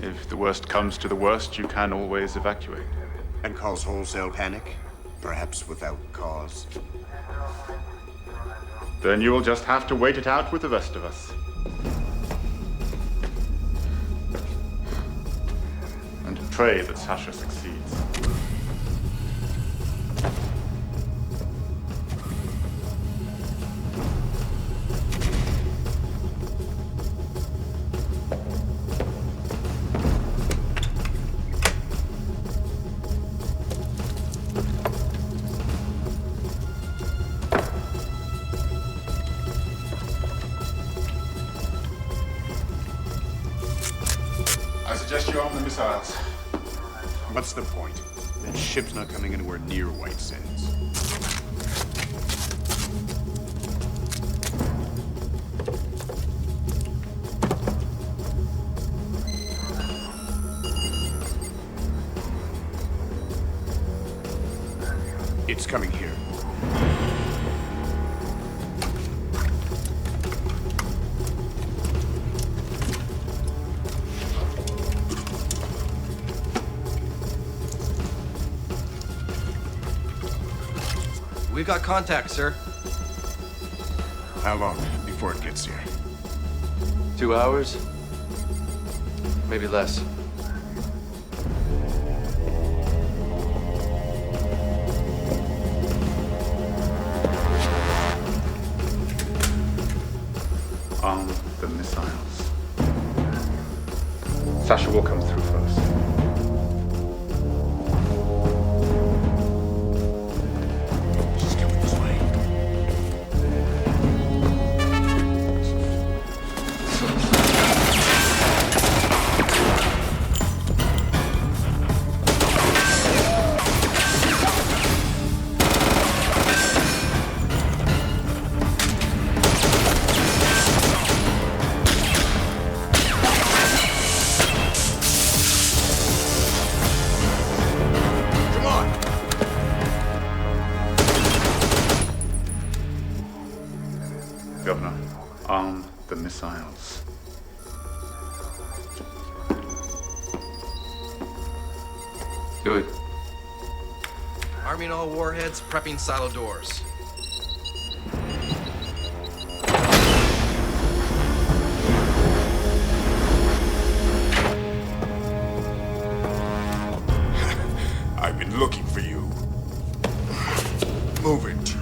If the worst comes to the worst, you can always evacuate. And cause wholesale panic? Perhaps without cause. Then you will just have to wait it out with the rest of us. And pray that Sasha succeeds. What's the point? That ship's not coming anywhere near White Sands. It's coming here. We've got contact, sir. How long before it gets here? 2 hours? Maybe less. On the missiles. Sasha will come through first. She's coming this way. Governor, arm the missiles. Do it. Arming all warheads, prepping silo doors. I've been looking for you. Move it.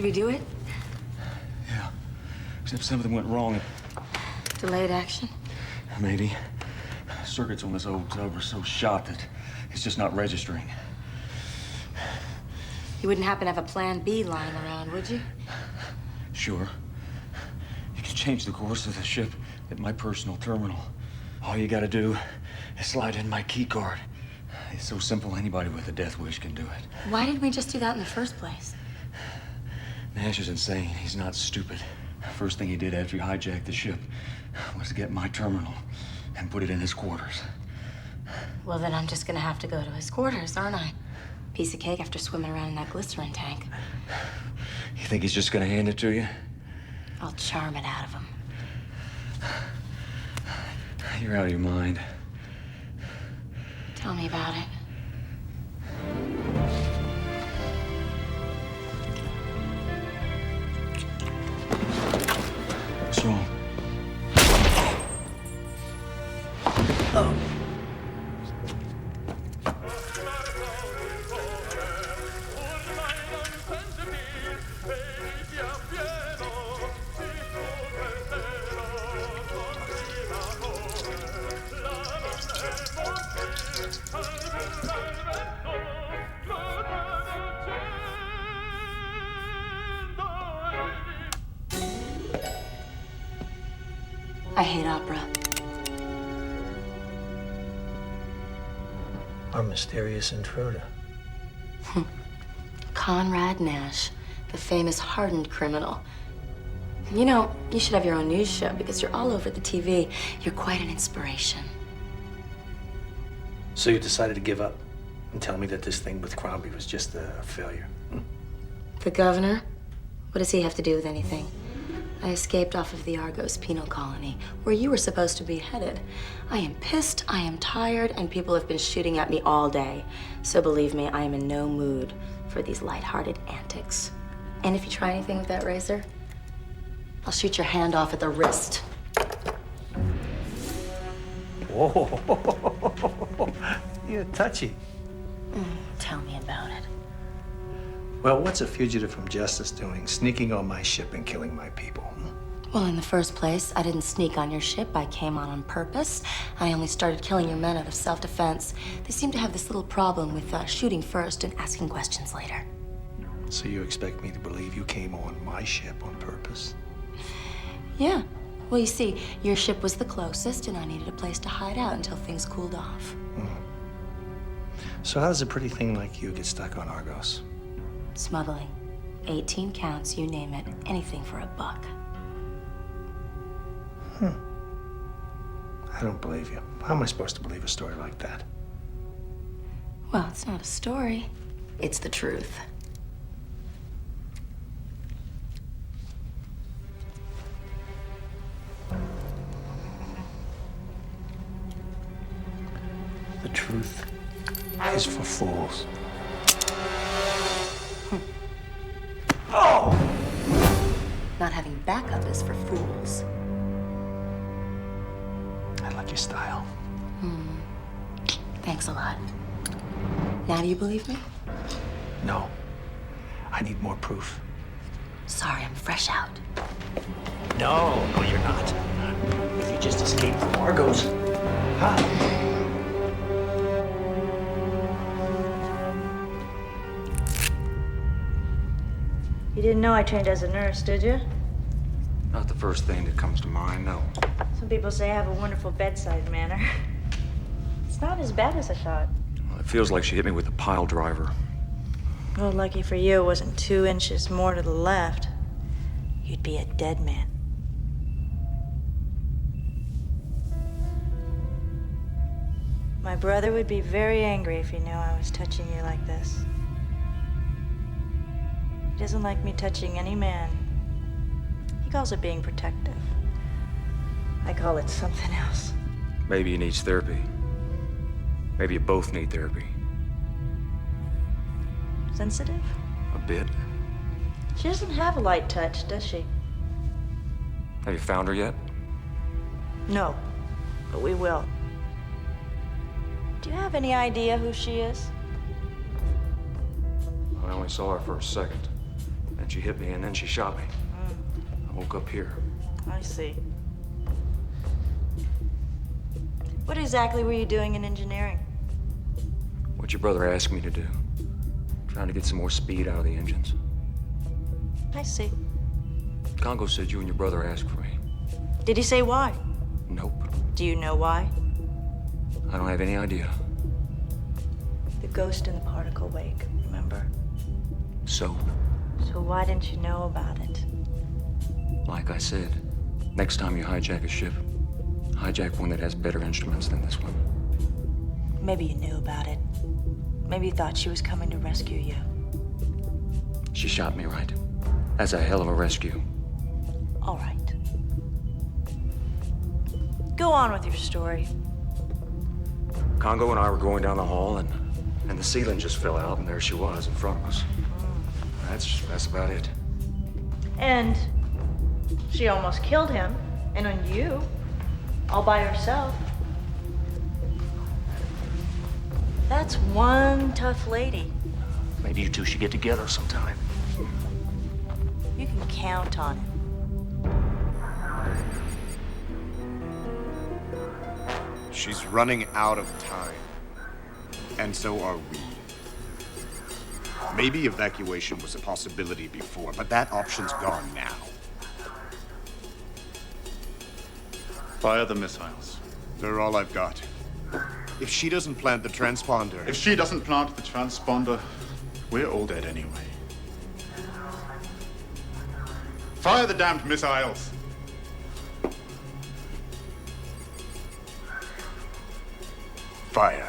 Did we do it? Yeah. Except something went wrong. Delayed action? Maybe. Circuits on this old tub are so shot that it's just not registering. You wouldn't happen to have a plan B lying around, would you? Sure. You can change the course of the ship at my personal terminal. All you gotta do is slide in my key card. It's so simple, anybody with a death wish can do it. Why did we just do that in the first place? Nash is insane. He's not stupid. First thing he did after he hijacked the ship was to get my terminal and put it in his quarters. Well, then I'm just gonna have to go to his quarters, aren't I? Piece of cake after swimming around in that glycerin tank. You think he's just gonna hand it to you? I'll charm it out of him. You're out of your mind. Tell me about it. What's wrong? Oh. I hate opera. Our mysterious intruder. Conrad Nash, the famous hardened criminal. You know, you should have your own news show because you're all over the TV. You're quite an inspiration. So you decided to give up and tell me that this thing with Crombie was just a failure? The governor? What does he have to do with anything? I escaped off of the Argos penal colony, where you were supposed to be headed. I am pissed, I am tired, and people have been shooting at me all day. So believe me, I am in no mood for these lighthearted antics. And if you try anything with that razor, I'll shoot your hand off at the wrist. Whoa, you're touchy. Tell me about it. Well, what's a fugitive from justice doing, sneaking on my ship and killing my people? Well, in the first place, I didn't sneak on your ship. I came on purpose. I only started killing your men out of self-defense. They seem to have this little problem with shooting first and asking questions later. So you expect me to believe you came on my ship on purpose? Yeah. Well, you see, your ship was the closest, and I needed a place to hide out until things cooled off. So how does a pretty thing like you get stuck on Argos? Smuggling. 18 counts, you name it. Anything for $1. I don't believe you. How am I supposed to believe a story like that? Well, it's not a story. It's the truth. The truth is for fools. Oh! Not having backup is for fools. I like your style. Thanks a lot. Now do you believe me? No. I need more proof. Sorry, I'm fresh out. No, you're not. If you just escaped from Argos. Huh? You didn't know I trained as a nurse, did you? Not the first thing that comes to mind, no. Some people say I have a wonderful bedside manner. It's not as bad as I thought. Well, it feels like she hit me with a pile driver. Well, lucky for you, it wasn't 2 inches more to the left. You'd be a dead man. My brother would be very angry if he knew I was touching you like this. He doesn't like me touching any man. He calls it being protective. I call it something else. Maybe he needs therapy. Maybe you both need therapy. Sensitive? A bit. She doesn't have a light touch, does she? Have you found her yet? No, but we will. Do you have any idea who she is? I only saw her for a second. Then She hit me and then she shot me. I woke up here. I see. What exactly were you doing in engineering? What'd your brother ask me to do? Trying to get some more speed out of the engines. I see. Congo said you and your brother asked for me. Did he say why? Nope. Do you know why? I don't have any idea. The ghost in the particle wake, remember? So, So why didn't you know about it? like I said, next time you hijack a ship, hijack one that has better instruments than this one. Maybe you knew about it. Maybe you thought she was coming to rescue you. She shot me, right? That's a hell of a rescue. All right. Go on with your story. Congo and I were going down the hall, and the ceiling just fell out, and there she was in front of us. That's about it. And she almost killed him, and on you, all by herself. That's one tough lady. Maybe you two should get together sometime. You can count on it. She's running out of time. And so are we. Maybe evacuation was a possibility before, but that option's gone now. Fire the missiles. They're all I've got. If she doesn't plant the transponder... If she doesn't plant the transponder, we're all dead anyway. Fire the damned missiles! Fire.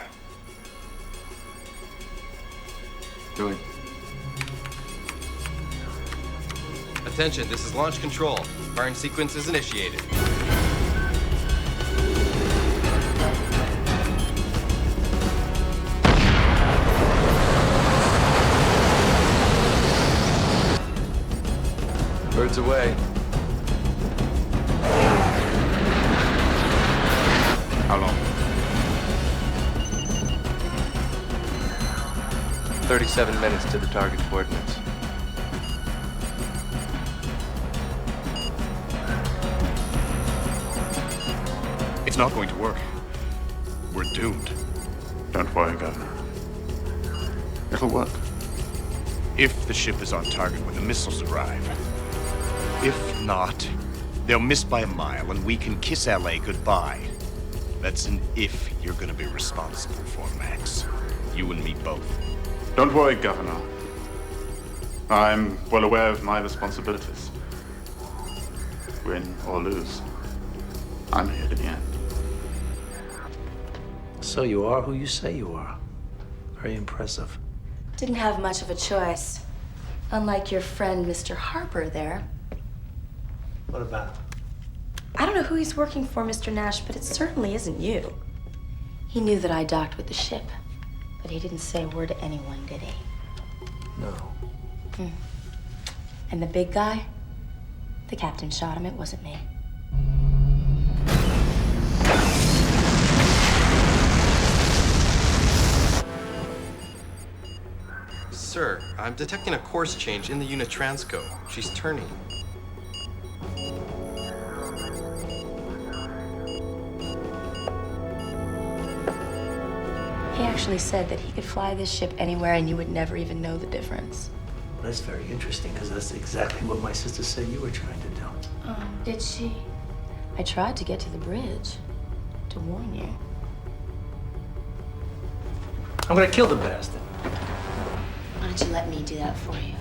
Do it. Attention, this is launch control. Firing sequence is initiated. Birds away. How long? 37 minutes to the target coordinates. It's not going to work. We're doomed. Don't worry, Governor. It'll work. If the ship is on target when the missiles arrive. If not, they'll miss by a mile and we can kiss LA goodbye. That's an if you're gonna be responsible for, Max. You and me both. Don't worry, Governor. I'm well aware of my responsibilities. Win or lose, I'm here to the end. So you are who you say you are. Very impressive. Didn't have much of a choice. Unlike your friend, Mr. Harper there. What about? I don't know who he's working for, Mr. Nash, but it certainly isn't you. He knew that I docked with the ship, but he didn't say a word to anyone, did he? No. And the big guy? The captain shot him, it wasn't me. Sir, I'm detecting a course change in the unit transco. She's turning. He actually said that he could fly this ship anywhere and you would never even know the difference. That's very interesting, because that's exactly what my sister said you were trying to do. Oh, did she? I tried to get to the bridge to warn you. I'm gonna kill the bastard. Why don't you let me do that for you?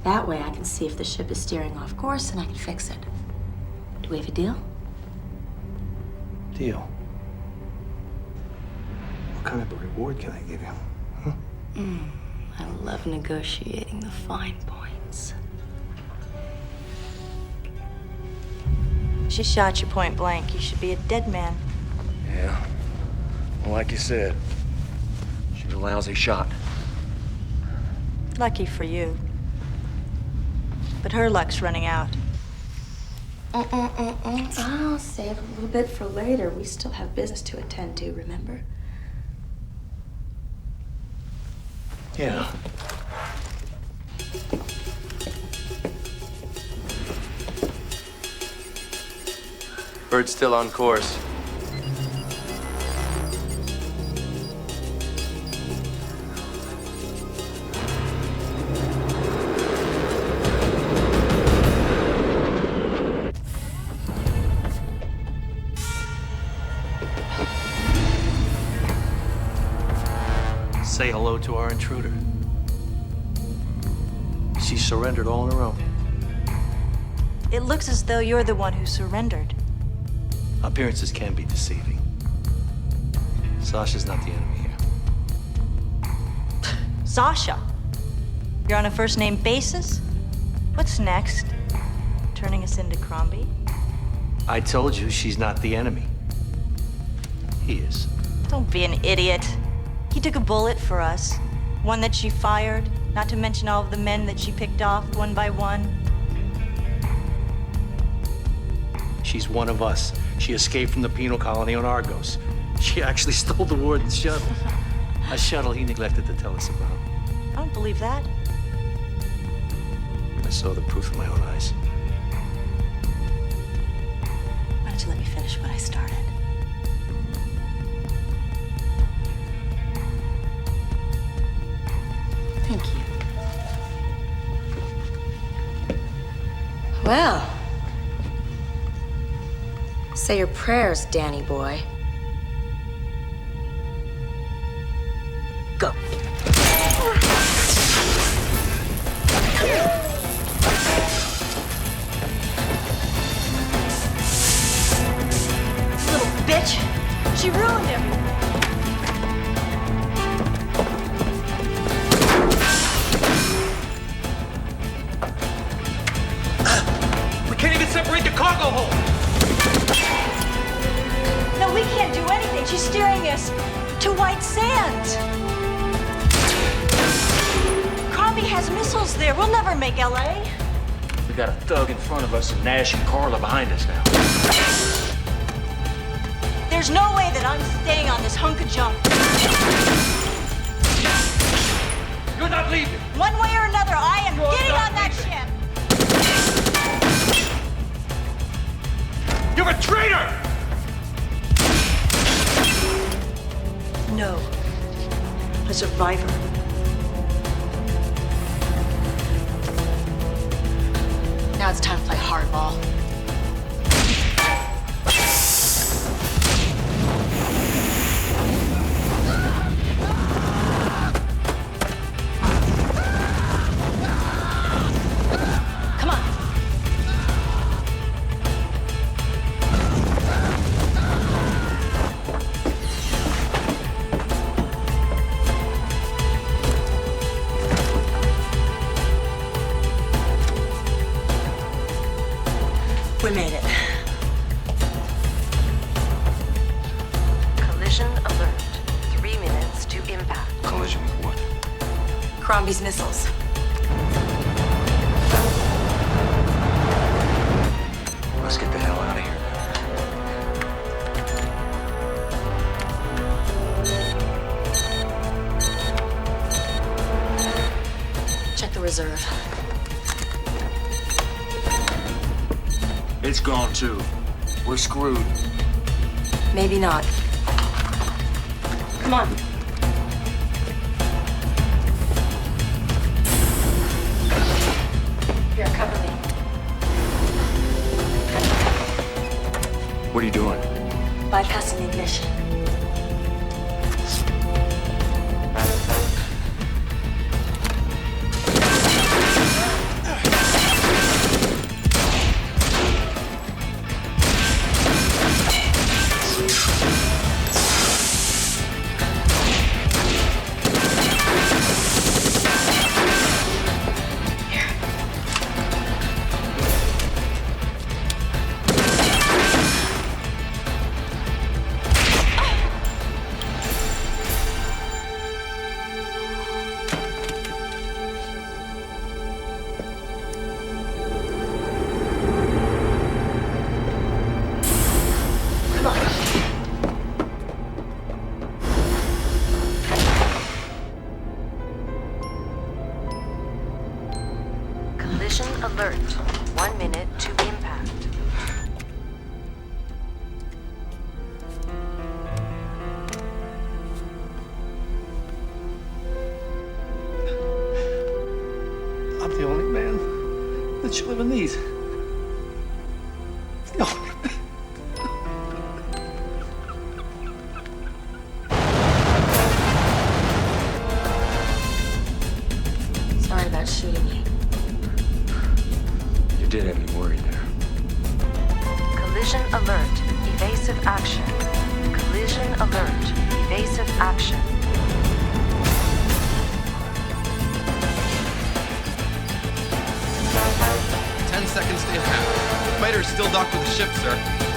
That way I can see if the ship is steering off course and I can fix it. Do we have a deal? Deal. What kind of a reward can I give you? Huh? I love negotiating the fine points. She shot you point blank. You should be a dead man. Yeah. Well, like you said, she was a lousy shot. Lucky for you. But her luck's running out. I'll save a little bit for later. We still have business to attend to, remember? Yeah. Bird's still on course. Say hello to our intruder. She surrendered all on her own. It looks as though you're the one who surrendered. Appearances can be deceiving. Sasha's not the enemy here. Sasha? You're on a first-name basis? What's next? Turning us into Crombie? I told you she's not the enemy. He is. Don't be an idiot. He took a bullet for us. One that she fired, not to mention all of the men that she picked off one by one. She's one of us. She escaped from the penal colony on Argos. She actually stole the warden's shuttle. A shuttle he neglected to tell us about. I don't believe that. I saw the proof with my own eyes. Why don't you let me finish what I started? Thank you. Well, say your prayers, Danny boy. Go. Little bitch! She ruined everything. Can't even separate the cargo hold! No, we can't do anything. She's steering us to white sand. Crombie has missiles there. We'll never make LA. We got a thug in front of us and Nash and Carla behind us now. There's no way that I'm staying on this hunk of junk. You're not leaving! One way or another, I am getting on that ship. You're a traitor! No. A survivor. Now it's time to play hardball. We made it. Collision alert. 3 minutes to impact. Collision with what? Crombie's missiles. Let's get the hell out of here. Check the reserve. It's gone too. We're screwed. Maybe not. Come on. Here, cover me. What are you doing? Bypassing the ignition. Collision alert. 1 minute to impact. Let you live in these. No. Sorry about shooting you. You did have me worried there. Collision alert. Evasive action. Collision alert. Evasive action. Seconds to impact. Fighter's still docked with the ship, sir.